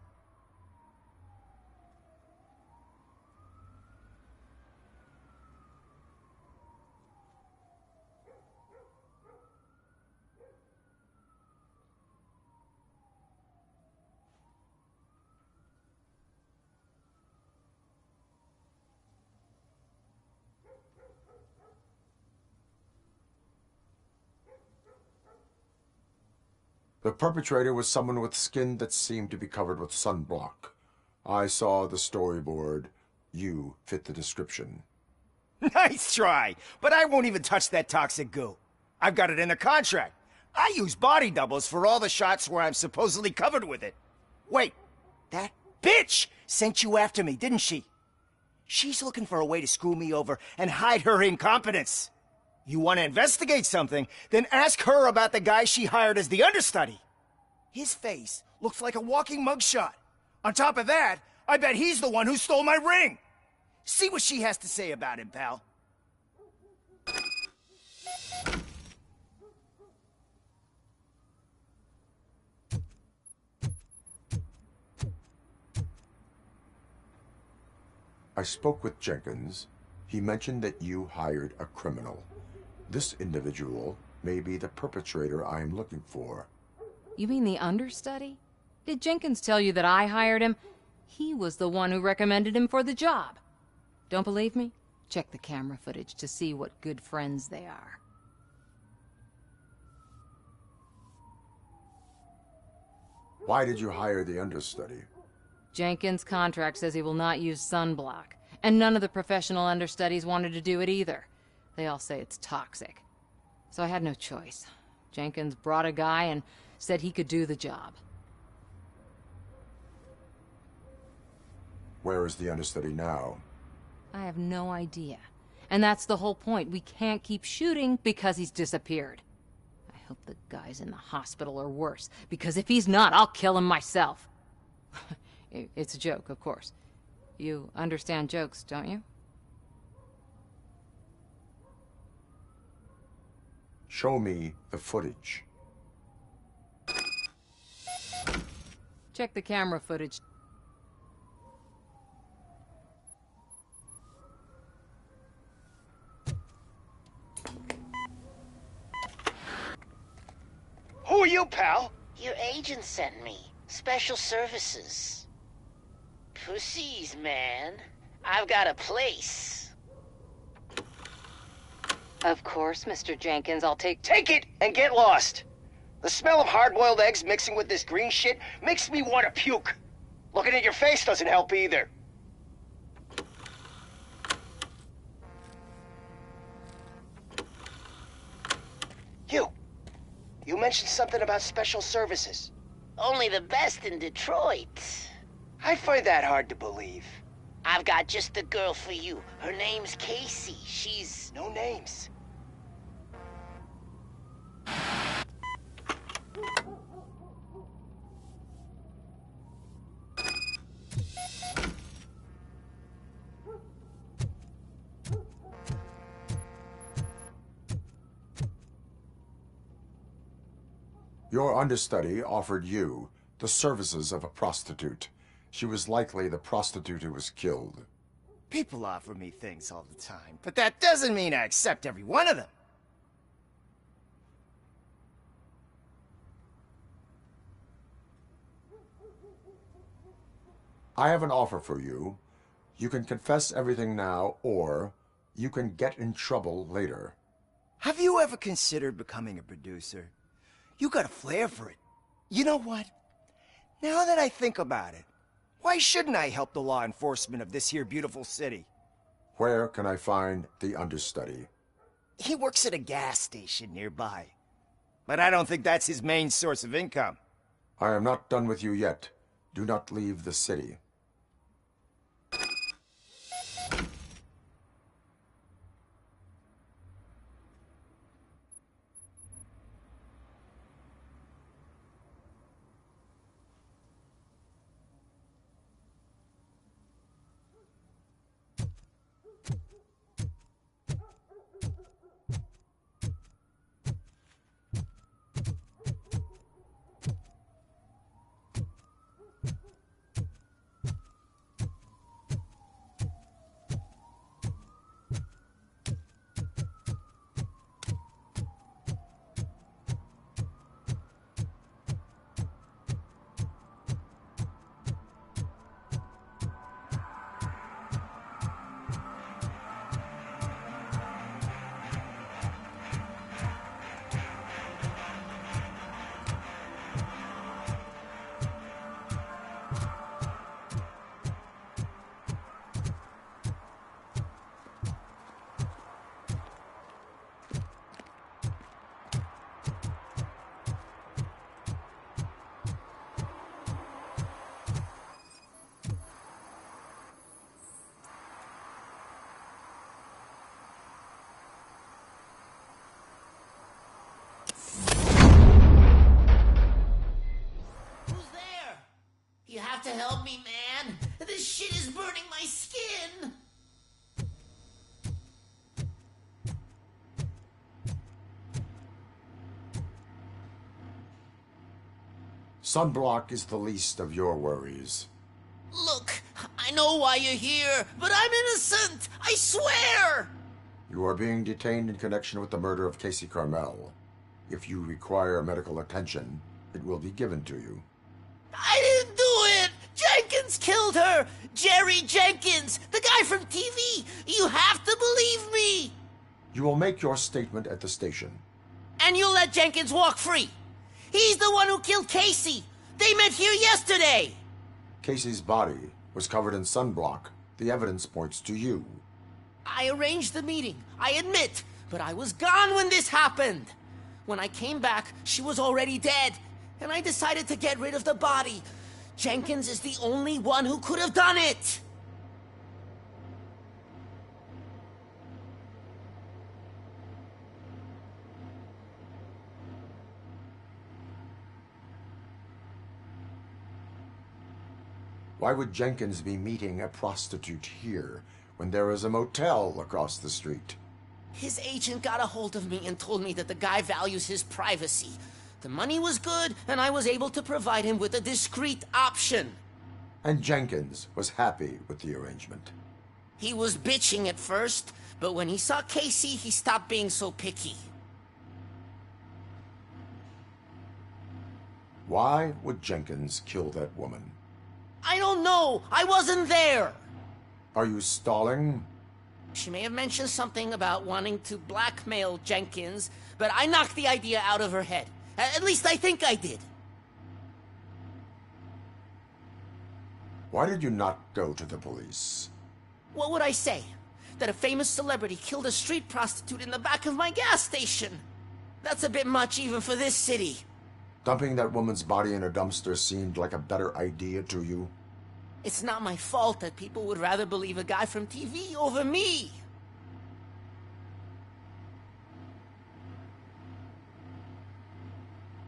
The perpetrator was someone with skin that seemed to be covered with sunblock. I saw the storyboard. You fit the description. Nice try, but I won't even touch that toxic goo. I've got it in the contract. I use body doubles for all the shots where I'm supposedly covered with it. Wait, that bitch sent you after me, didn't she? She's looking for a way to screw me over and hide her incompetence. You want to investigate something, then ask her about the guy she hired as the understudy. His face looks like a walking mugshot. On top of that, I bet he's the one who stole my ring. See what she has to say about him, pal. I spoke with Jenkins. He mentioned that you hired a criminal. This individual may be the perpetrator I am looking for. You mean the understudy? Did Jenkins tell you that I hired him? He was the one who recommended him for the job. Don't believe me? Check the camera footage to see what good friends they are. Why did you hire the understudy? Jenkins' contract says he will not use sunblock, and none of the professional understudies wanted to do it either. They all say it's toxic. So I had no choice. Jenkins brought a guy and said he could do the job. Where is the understudy now? I have no idea. And that's the whole point. We can't keep shooting because he's disappeared. I hope the guy's in the hospital or worse, because if he's not, I'll kill him myself. It's a joke, of course. You understand jokes, don't you? Show me the footage. Check the camera footage. Who are you, pal? Your agent sent me. Special services. Pussies, man. I've got a place. Of course, Mr. Jenkins, I'll take it and get lost. The smell of hard-boiled eggs mixing with this green shit makes me want to puke. Looking at your face doesn't help either. You mentioned something about special services. Only the best in Detroit. I find that hard to believe. I've got just the girl for you. Her name's Casey. She's... No names. Your understudy offered you the services of a prostitute. She was likely the prostitute who was killed. People offer me things all the time, but that doesn't mean I accept every one of them. I have an offer for you. You can confess everything now, or you can get in trouble later. Have you ever considered becoming a producer? You got a flair for it. You know what? Now that I think about it, why shouldn't I help the law enforcement of this here beautiful city? Where can I find the understudy? He works at a gas station nearby. But I don't think that's his main source of income. I am not done with you yet. Do not leave the city. Sunblock is the least of your worries. Look, I know why you're here, but I'm innocent! I swear! You are being detained in connection with the murder of Casey Carmel. If you require medical attention, it will be given to you. I didn't do it! Jenkins killed her! Jerry Jenkins, the guy from TV! You have to believe me! You will make your statement at the station. And you'll let Jenkins walk free! He's the one who killed Casey! They met here yesterday! Casey's body was covered in sunblock. The evidence points to you. I arranged the meeting, I admit, but I was gone when this happened. When I came back, she was already dead, and I decided to get rid of the body. Jenkins is the only one who could have done it! Why would Jenkins be meeting a prostitute here when there is a motel across the street? His agent got a hold of me and told me that the guy values his privacy. The money was good, and I was able to provide him with a discreet option. And Jenkins was happy with the arrangement. He was bitching at first, but when he saw Casey, he stopped being so picky. Why would Jenkins kill that woman? I don't know! I wasn't there! Are you stalling? She may have mentioned something about wanting to blackmail Jenkins, but I knocked the idea out of her head. At least I think I did. Why did you not go to the police? What would I say? That a famous celebrity killed a street prostitute in the back of my gas station? That's a bit much even for this city. Dumping that woman's body in a dumpster seemed like a better idea to you? It's not my fault that people would rather believe a guy from TV over me.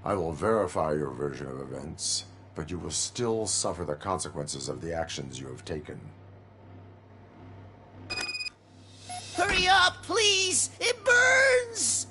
I will verify your version of events, but you will still suffer the consequences of the actions you have taken. Hurry up, please! It burns!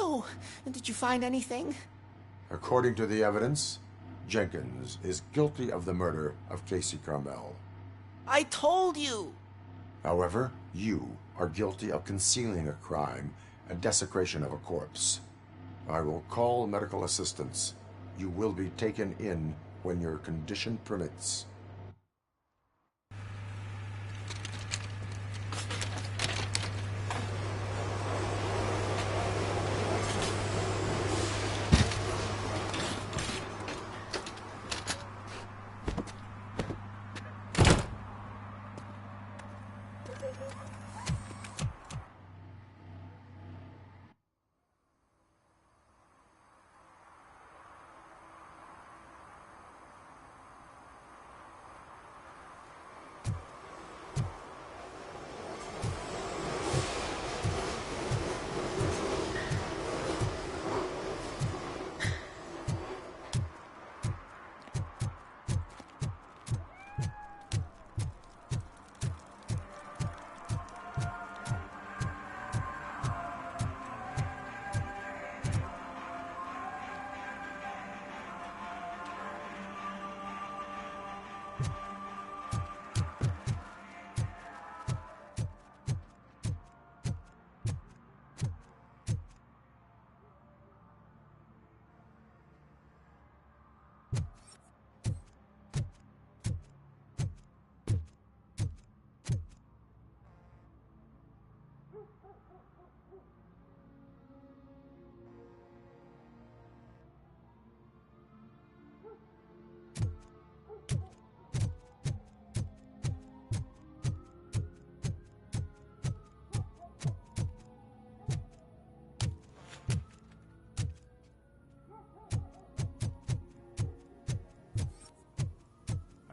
So, did you find anything? According to the evidence, Jenkins is guilty of the murder of Casey Carmel. I told you! However, you are guilty of concealing a crime and desecration of a corpse. I will call medical assistance. You will be taken in when your condition permits.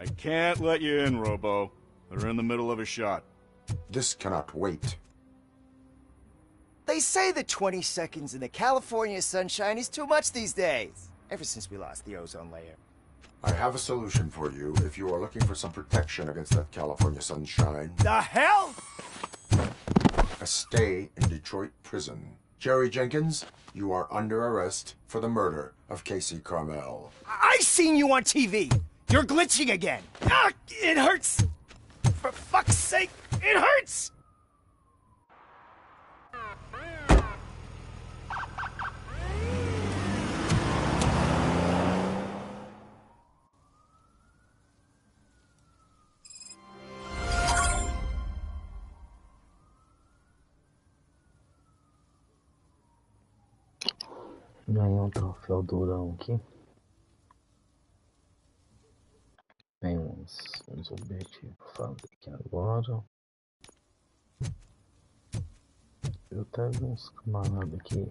I can't let you in, Robo. They're in the middle of a shot. This cannot wait. They say that 20 seconds in the California sunshine is too much these days. Ever since we lost the ozone layer. I have a solution for you if you are looking for some protection against that California sunshine. The hell? A stay in Detroit prison. Jerry Jenkins, you are under arrest for the murder of Casey Carmel. I seen you on TV. You're glitching again. Ah, it hurts. For fuck's sake, it hurts. Ganhei um troféu durão aqui. Tem uns objetivos fazer aqui agora. Eu até vi uns camaradas aqui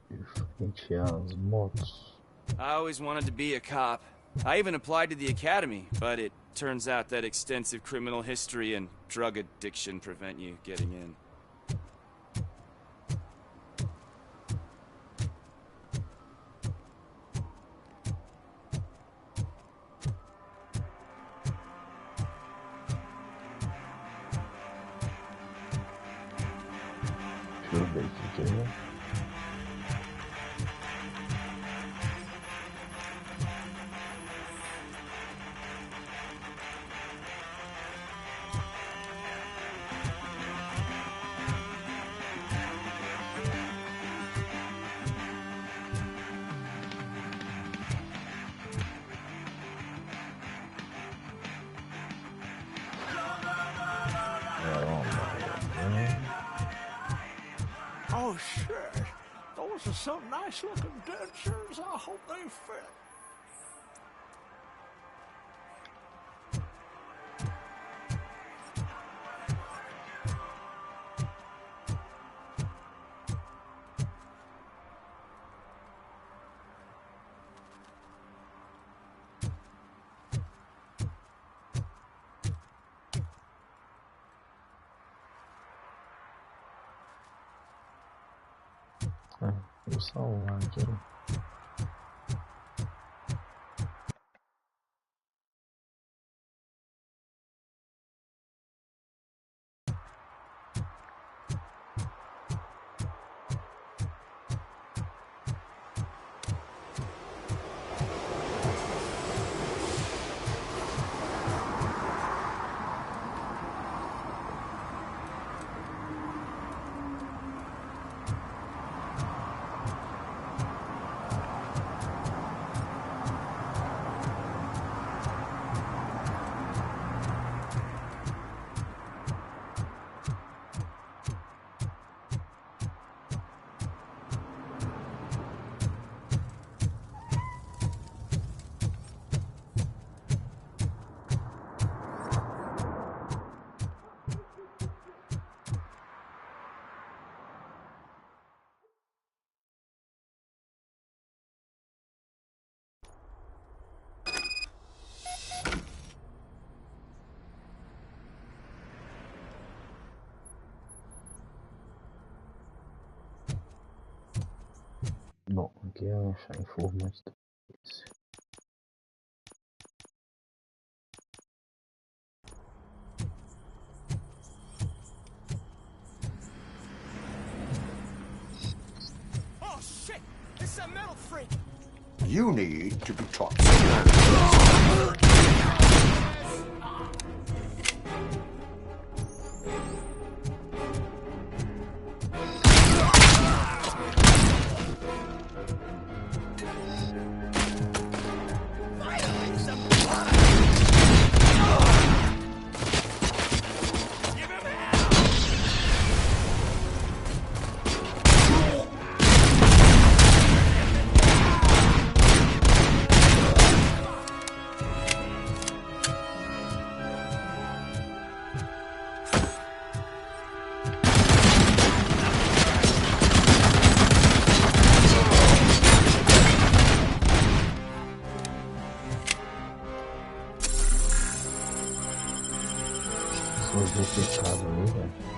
de frente às motos. I always wanted to be a cop. I even applied to the academy, but it turns out that extensive criminal history and drug addiction prevent you getting in. Deixa eu ver aqui, Oh, shit. Those are some nice-looking dentures. I hope they fit. Vou salvar aqui. aqui é achar informante da polícia. Oh shit! It's a metal freak! You need to be taught. Pessoas duplicadas ali, velho.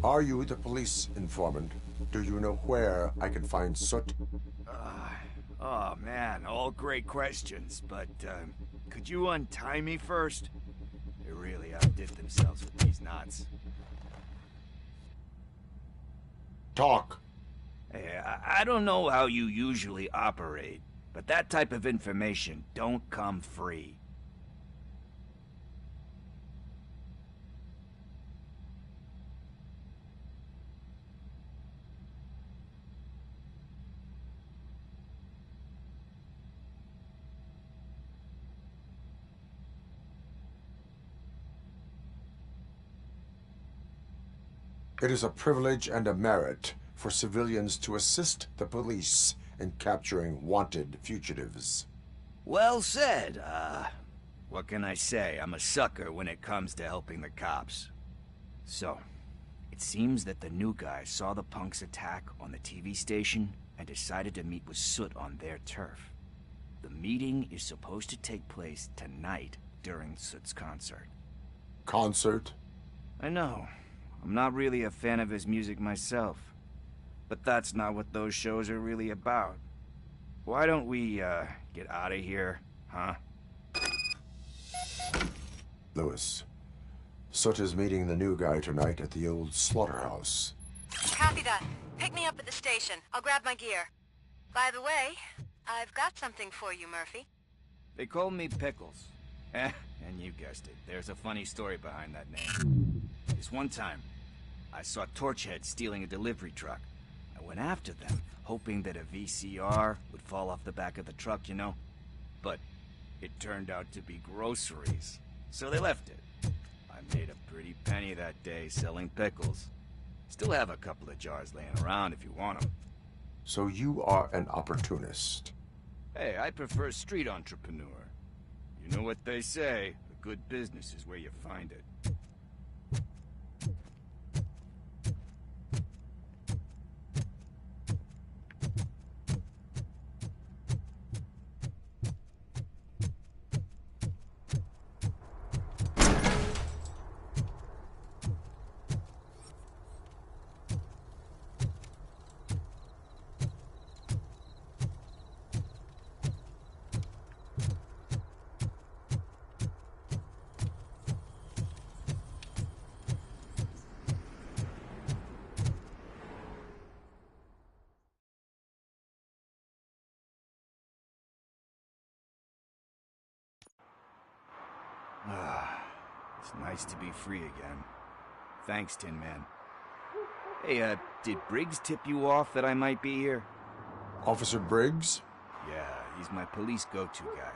Are you the police informant? Do you know where I can find Soot? Oh man, all great questions, but could you untie me first? They really outdid themselves with these knots. Talk. Hey, I don't know how you usually operate, but that type of information don't come free. It is a privilege and a merit for civilians to assist the police in capturing wanted fugitives. Well said. What can I say? I'm a sucker when it comes to helping the cops. So, it seems that the new guy saw the punks' attack on the TV station and decided to meet with Soot on their turf. The meeting is supposed to take place tonight during Soot's concert. Concert? I know. I'm not really a fan of his music myself. But that's not what those shows are really about. Why don't we, get out of here, huh? Lewis, Soot is meeting the new guy tonight at the old slaughterhouse. Copy that. Pick me up at the station. I'll grab my gear. By the way, I've got something for you, Murphy. They call me Pickles. And you guessed it. There's a funny story behind that name. This one time, I saw Torchhead stealing a delivery truck. I went after them, hoping that a VCR would fall off the back of the truck, you know? But it turned out to be groceries, so they left it. I made a pretty penny that day selling pickles. Still have a couple of jars laying around if you want them. So you are an opportunist. Hey, I prefer street entrepreneur. You know what they say, a good business is where you find it. It's nice to be free again. Thanks, Tin Man. Hey, did Briggs tip you off that I might be here? Officer Briggs? Yeah, he's my police go-to guy.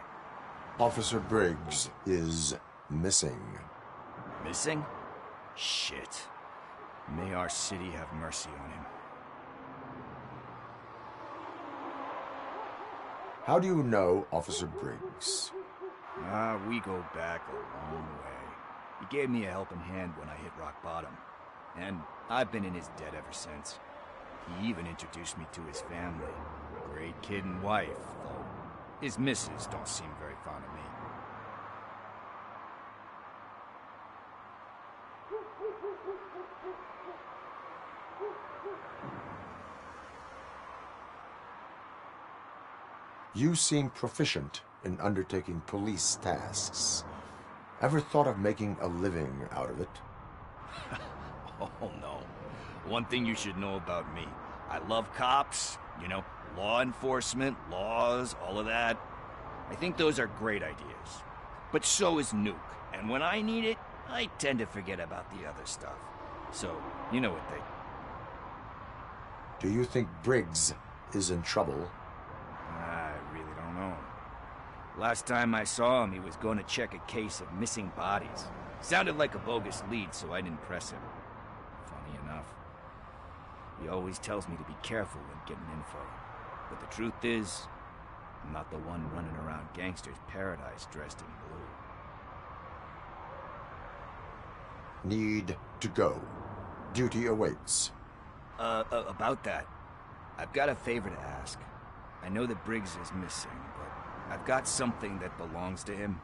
Officer Briggs is missing. Missing? Shit. May our city have mercy on him. How do you know Officer Briggs? We go back a long way. He gave me a helping hand when I hit rock bottom. And I've been in his debt ever since. He even introduced me to his family. Great kid and wife, though his missus don't seem very fond of me. You seem proficient in undertaking police tasks. Ever thought of making a living out of it? Oh, no. One thing you should know about me. I love cops, you know, law enforcement, laws, all of that. I think those are great ideas. But so is Nuke. And when I need it, I tend to forget about the other stuff. So, you know what they... Do you think Briggs is in trouble? I really don't know. Last time I saw him, he was going to check a case of missing bodies. Sounded like a bogus lead, so I didn't press him. Funny enough. He always tells me to be careful when getting info. But the truth is, I'm not the one running around gangster's paradise dressed in blue. Need to go. Duty awaits. About that, I've got a favor to ask. I know that Briggs is missing, but I've got something that belongs to him.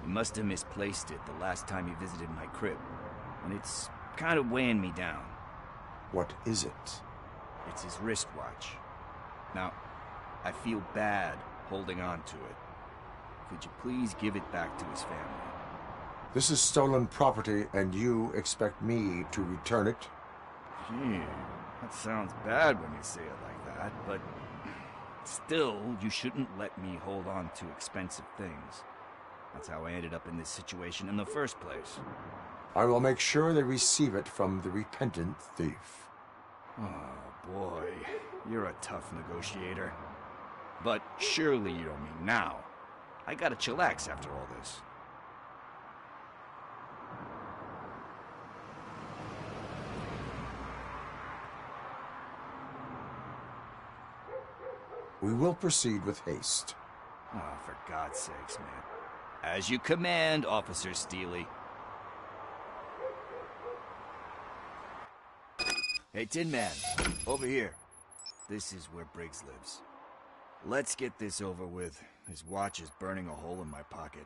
He must have misplaced it the last time he visited my crib, and it's kind of weighing me down. What is it? It's his wristwatch. Now, I feel bad holding on to it. Could you please give it back to his family? This is stolen property, and you expect me to return it? Gee, that sounds bad when you say it like that, but still, you shouldn't let me hold on to expensive things. That's how I ended up in this situation in the first place. I will make sure they receive it from the repentant thief. Oh, boy. You're a tough negotiator. But surely you don't mean now. I gotta chillax after all this. We will proceed with haste. Oh, for God's sakes, man. As you command, Officer Steely. Hey, Tin Man, over here. This is where Briggs lives. Let's get this over with. His watch is burning a hole in my pocket.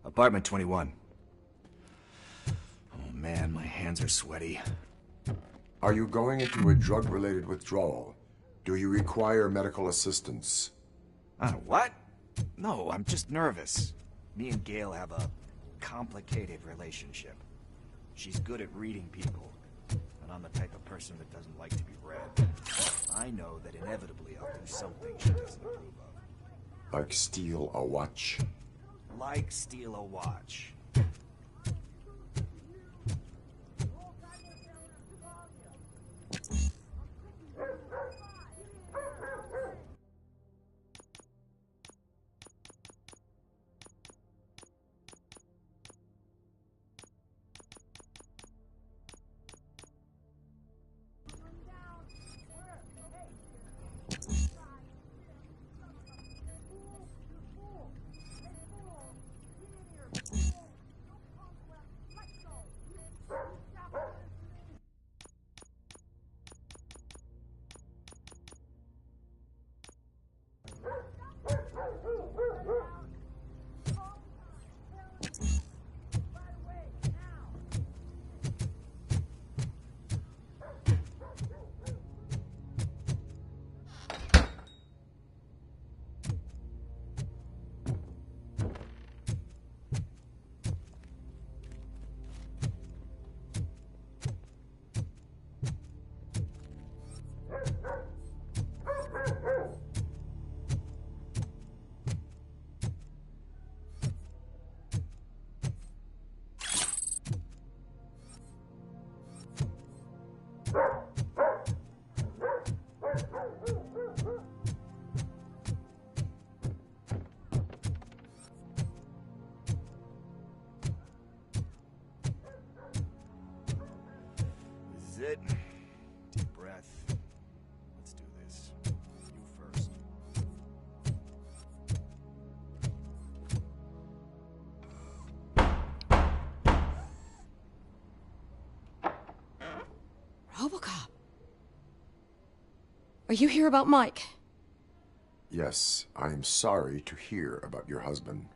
Apartment 21. Oh man, my hands are sweaty. Are you going into a drug-related withdrawal? Do you require medical assistance? What? No, I'm just nervous. Me and Gail have a complicated relationship. She's good at reading people, and I'm the type of person that doesn't like to be read. I know that inevitably I'll do something she doesn't approve of. Like steal a watch? Like steal a watch. This is it. Deep breath. Let's do this. You first. Robocop. Are you here about Mike? Yes, I am sorry to hear about your husband.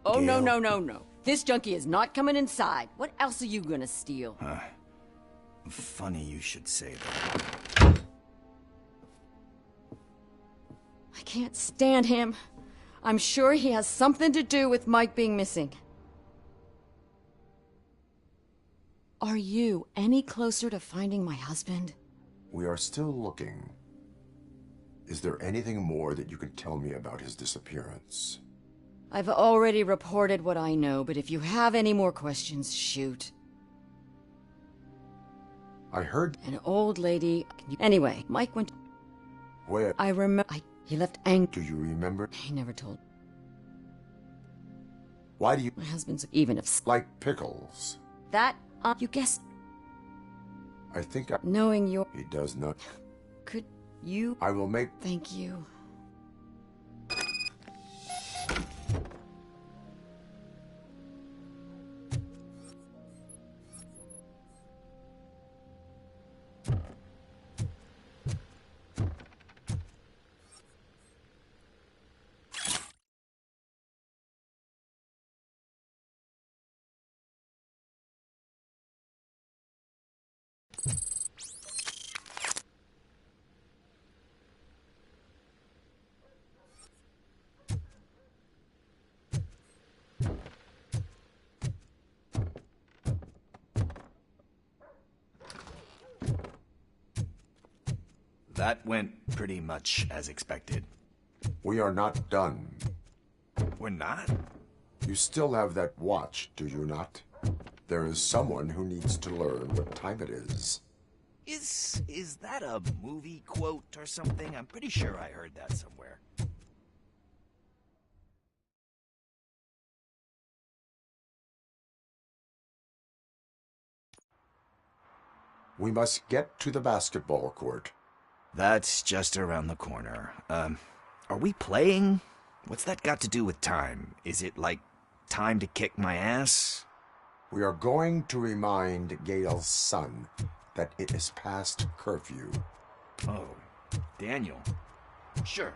Oh, no, no, no, no. This junkie is not coming inside. What else are you gonna steal? Funny you should say that. I can't stand him. I'm sure he has something to do with Mike being missing. Are you any closer to finding my husband? We are still looking. Is there anything more that you can tell me about his disappearance? I've already reported what I know, but if you have any more questions, shoot. I heard... An old lady... Anyway, Mike went... Where? I remember... He left angry. Do you remember? He never told. Why do you... My husband's even if... Like pickles. That... you guessed... I think I... Knowing your... He does not... Could you... I will make... Thank you. That went pretty much as expected. We are not done. We're not? You still have that watch, do you not? There is someone who needs to learn what time it is. Is that a movie quote or something? I'm pretty sure I heard that somewhere. We must get to the basketball court. That's just around the corner. Are we playing? What's that got to do with time? Is it like time to kick my ass? We are going to remind Gail's son that it is past curfew. Oh, Daniel. Sure.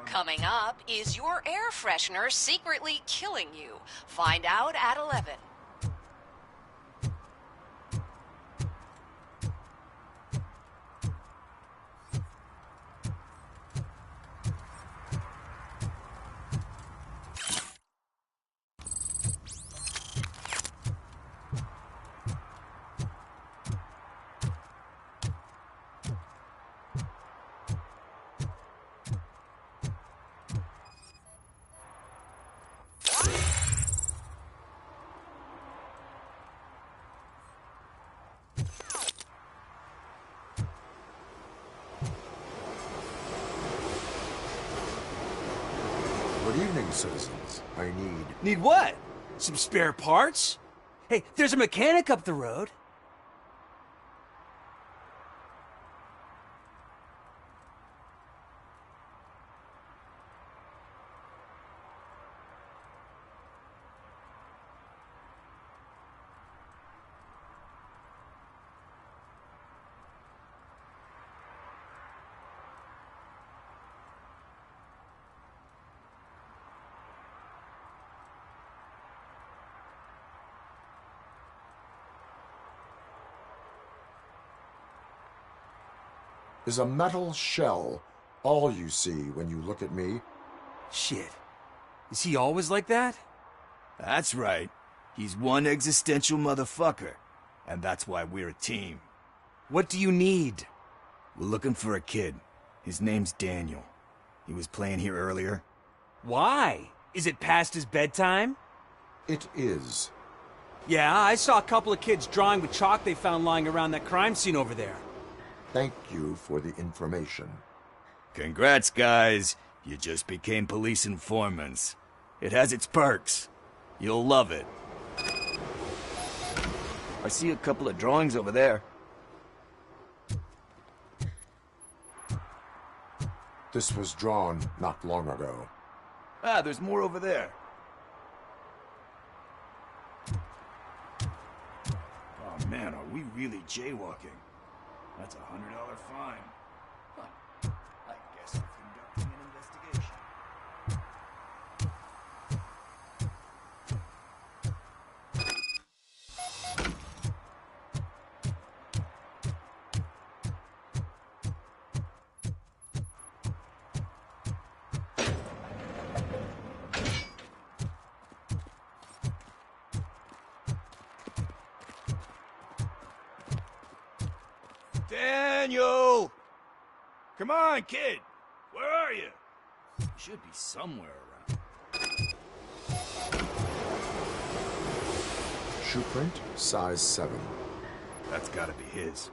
Coming up, is your air freshener secretly killing you? Find out at 11. Good evening, citizens. I need... Need what? Some spare parts? Hey, there's a mechanic up the road. Is a metal shell all you see when you look at me? Shit. Is he always like that? That's right. He's one existential motherfucker. And that's why we're a team. What do you need? We're looking for a kid. His name's Daniel. He was playing here earlier. Why? Is it past his bedtime? It is. Yeah, I saw a couple of kids drawing with chalk they found lying around that crime scene over there. Thank you for the information. Congrats, guys. You just became police informants. It has its perks. You'll love it. I see a couple of drawings over there. This was drawn not long ago. Ah, there's more over there. Oh man, are we really jaywalking? That's a $100 fine. Huh. I guess we're conducting an investigation. Daniel! Come on, kid! Where are you? You should be somewhere around. Shoe print, size 7. That's gotta be his.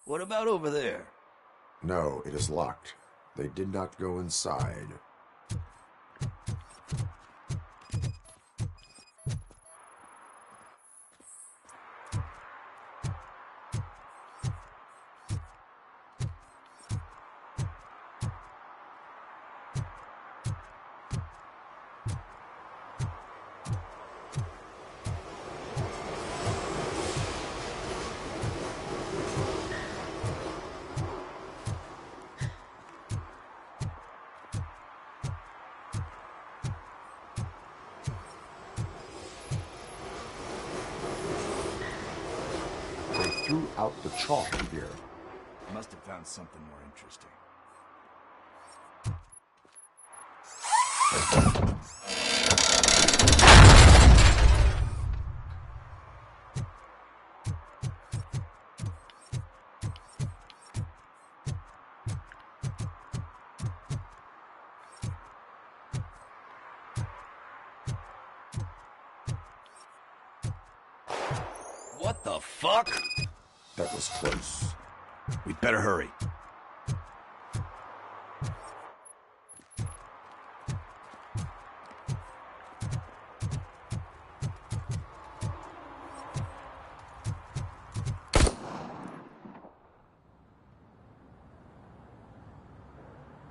What about over there? No, it is locked. They did not go inside. Threw out the chalk here. Must have found something more interesting. What the fuck? That was close. We'd better hurry.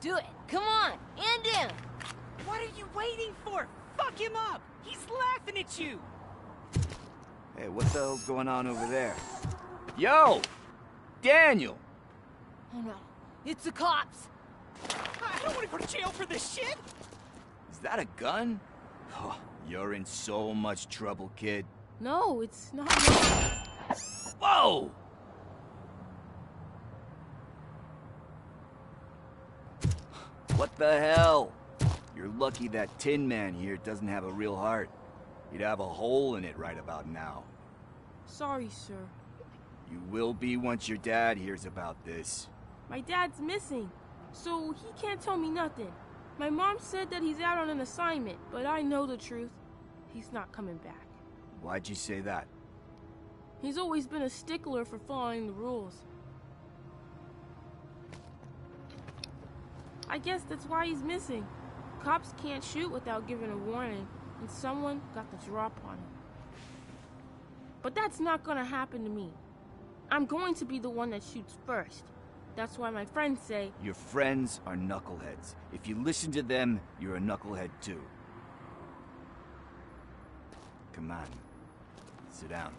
Do it. Come on. End him. What are you waiting for? Fuck him up. He's laughing at you. Hey, what the hell's going on over there? Yo! Daniel! Oh no. It's the cops. I don't want to go to jail for this shit. Is that a gun? Oh, you're in so much trouble, kid. No, it's not. Whoa! What the hell? You're lucky that Tin Man here doesn't have a real heart. He'd have a hole in it right about now. Sorry, sir. You will be once your dad hears about this. My dad's missing, so he can't tell me nothing. My mom said that he's out on an assignment, but I know the truth. He's not coming back. Why'd you say that? He's always been a stickler for following the rules. I guess that's why he's missing. Cops can't shoot without giving a warning, and someone got the drop on him. But that's not gonna happen to me. I'm going to be the one that shoots first. That's why my friends say... Your friends are knuckleheads. If you listen to them, you're a knucklehead too. Come on. Sit down.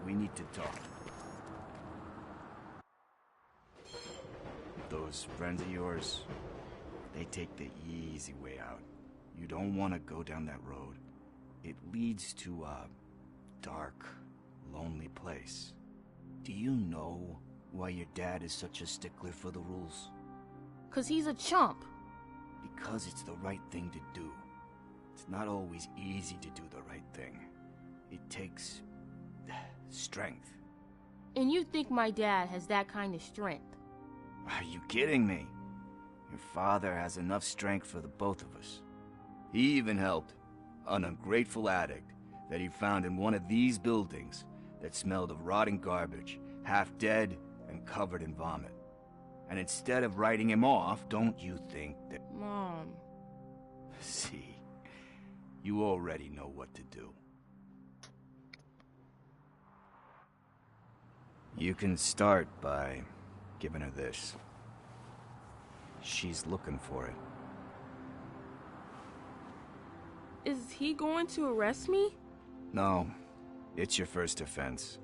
We need to talk. Those friends of yours, they take the easy way out. You don't want to go down that road. It leads to a dark, lonely place. Do you know why your dad is such a stickler for the rules? 'Cause he's a chump. Because it's the right thing to do. It's not always easy to do the right thing. It takes strength. And you think my dad has that kind of strength? Are you kidding me? Your father has enough strength for the both of us. He even helped an ungrateful addict that he found in one of these buildings that smelled of rotting garbage, half dead and covered in vomit. And instead of writing him off, don't you think that... Mom... See, you already know what to do. You can start by giving her this. She's looking for it. Is he going to arrest me? No, it's your first offense.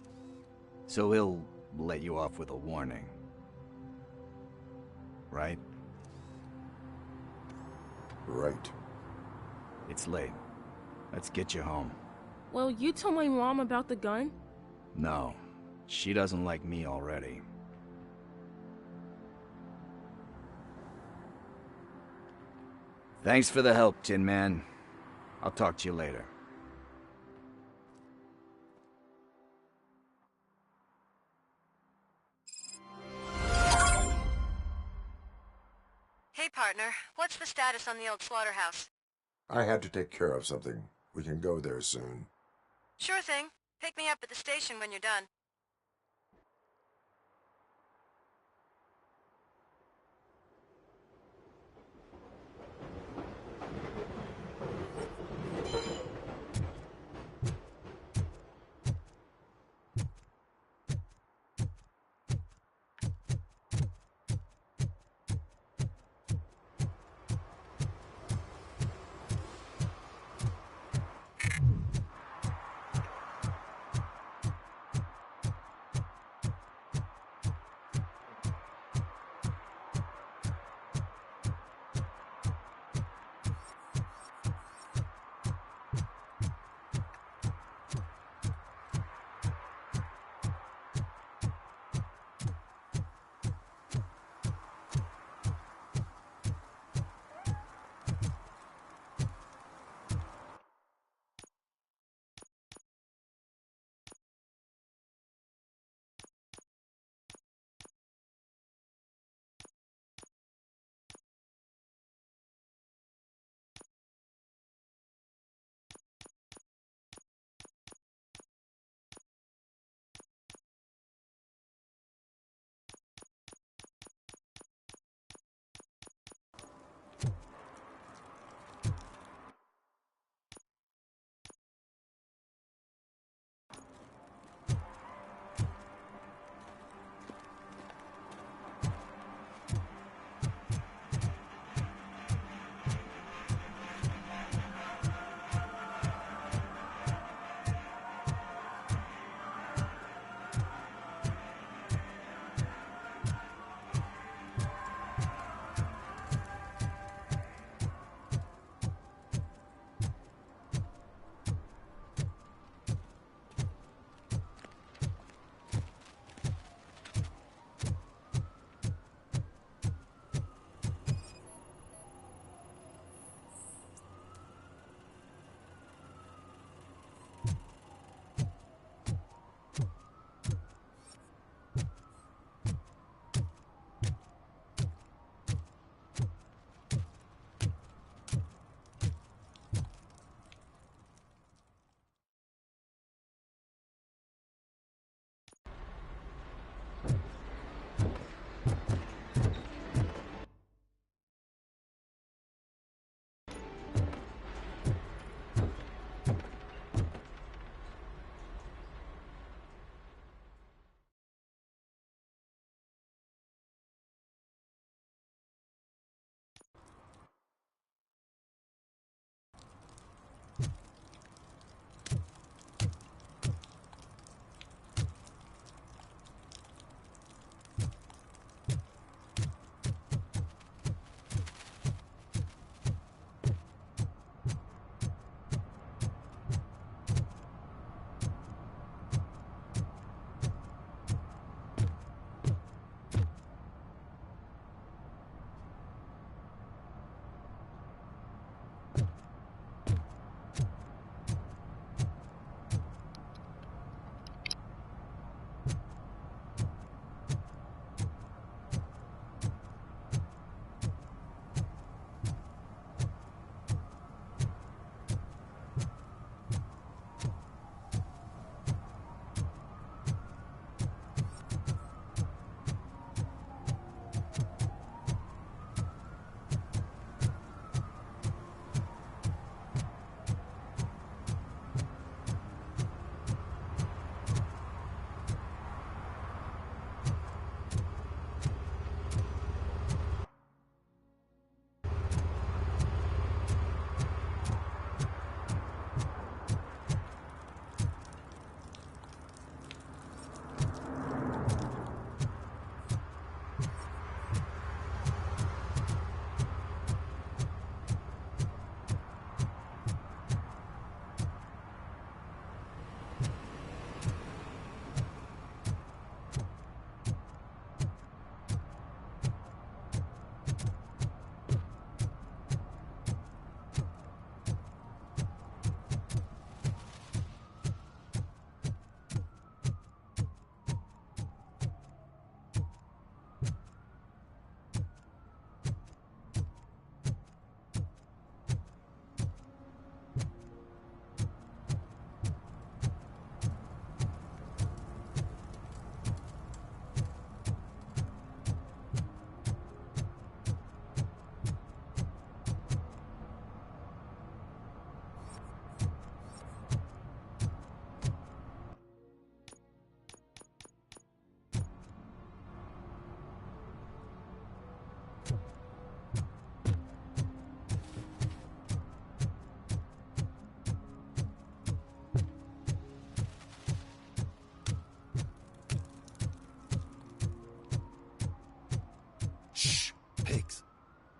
So he'll let you off with a warning. Right? Right. It's late. Let's get you home. Well, you tell my mom about the gun? No, she doesn't like me already. Thanks for the help, Tin Man. I'll talk to you later. Hey, partner. What's the status on the old slaughterhouse? I had to take care of something. We can go there soon. Sure thing. Pick me up at the station when you're done.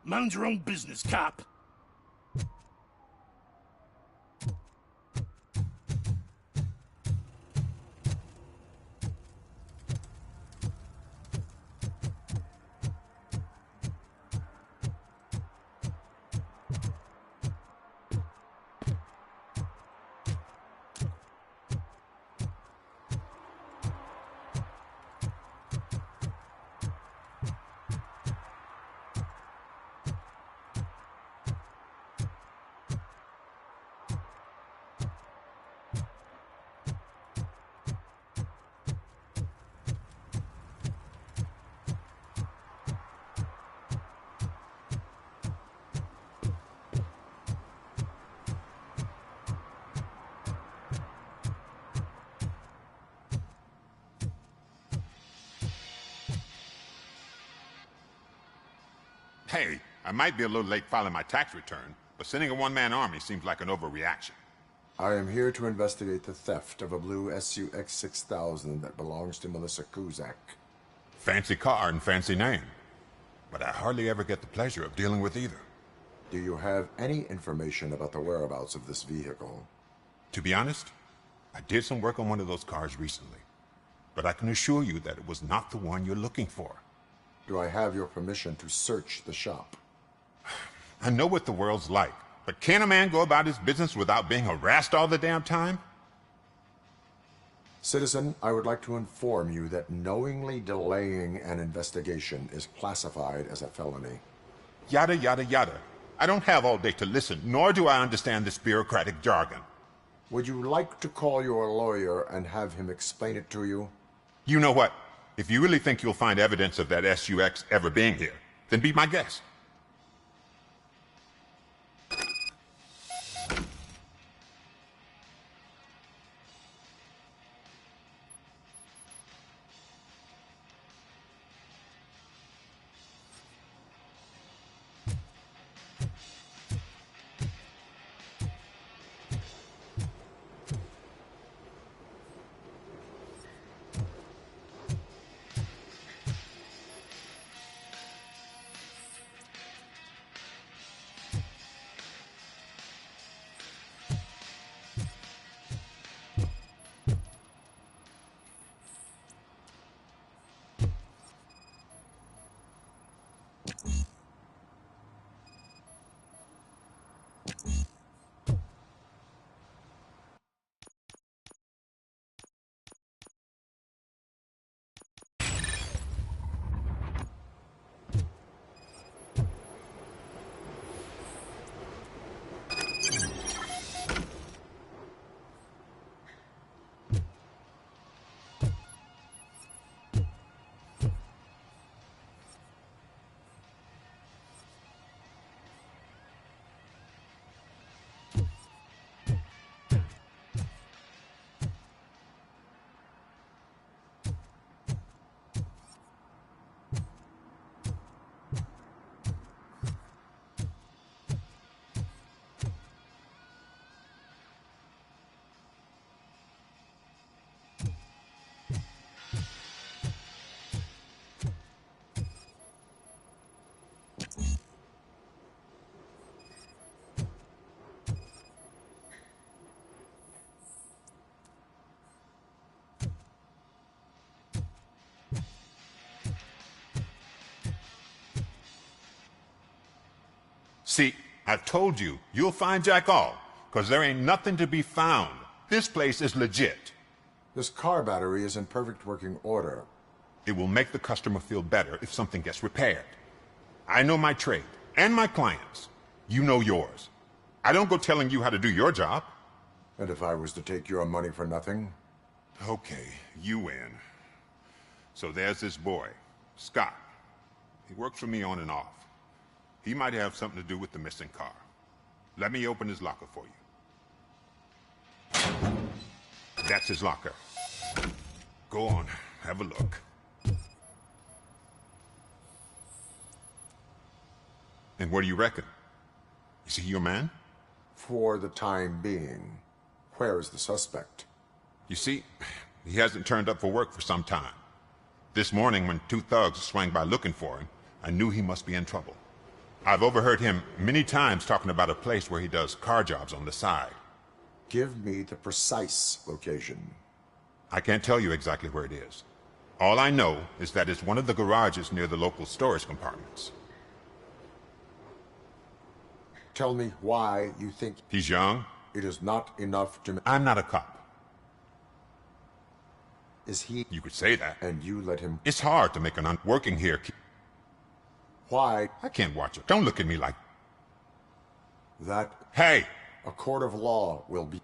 Mind your own business, cop. Hey, I might be a little late filing my tax return, but sending a one-man army seems like an overreaction. I am here to investigate the theft of a blue SUX 6000 that belongs to Melissa Kuzak. Fancy car and fancy name, but I hardly ever get the pleasure of dealing with either. Do you have any information about the whereabouts of this vehicle? To be honest, I did some work on one of those cars recently, but I can assure you that it was not the one you're looking for. Do I have your permission to search the shop? I know what the world's like, but can a man go about his business without being harassed all the damn time? Citizen, I would like to inform you that knowingly delaying an investigation is classified as a felony. Yada, yada, yada. I don't have all day to listen, nor do I understand this bureaucratic jargon. Would you like to call your lawyer and have him explain it to you? You know what? If you really think you'll find evidence of that SUX ever being here, then be my guest. See, I've told you, you'll find Jack all, because there ain't nothing to be found. This place is legit. This car battery is in perfect working order. It will make the customer feel better if something gets repaired. I know my trade, and my clients. You know yours. I don't go telling you how to do your job. And if I was to take your money for nothing? Okay, you win. So there's this boy, Scott. He works for me on and off. He might have something to do with the missing car. Let me open his locker for you. That's his locker. Go on, have a look. And what do you reckon? Is he your man? For the time being. Where is the suspect? You see, he hasn't turned up for work for some time. This morning, when two thugs swang by looking for him, I knew he must be in trouble. I've overheard him many times talking about a place where he does car jobs on the side. Give me the precise location. I can't tell you exactly where it is. All I know is that it's one of the garages near the local storage compartments. Tell me why you think he's young. It is not enough to... I'm not a cop. Is he... You could say that. And you let him... It's hard to make an working here. Why? I can't watch it. Don't look at me like... That... Hey! A court of law will be...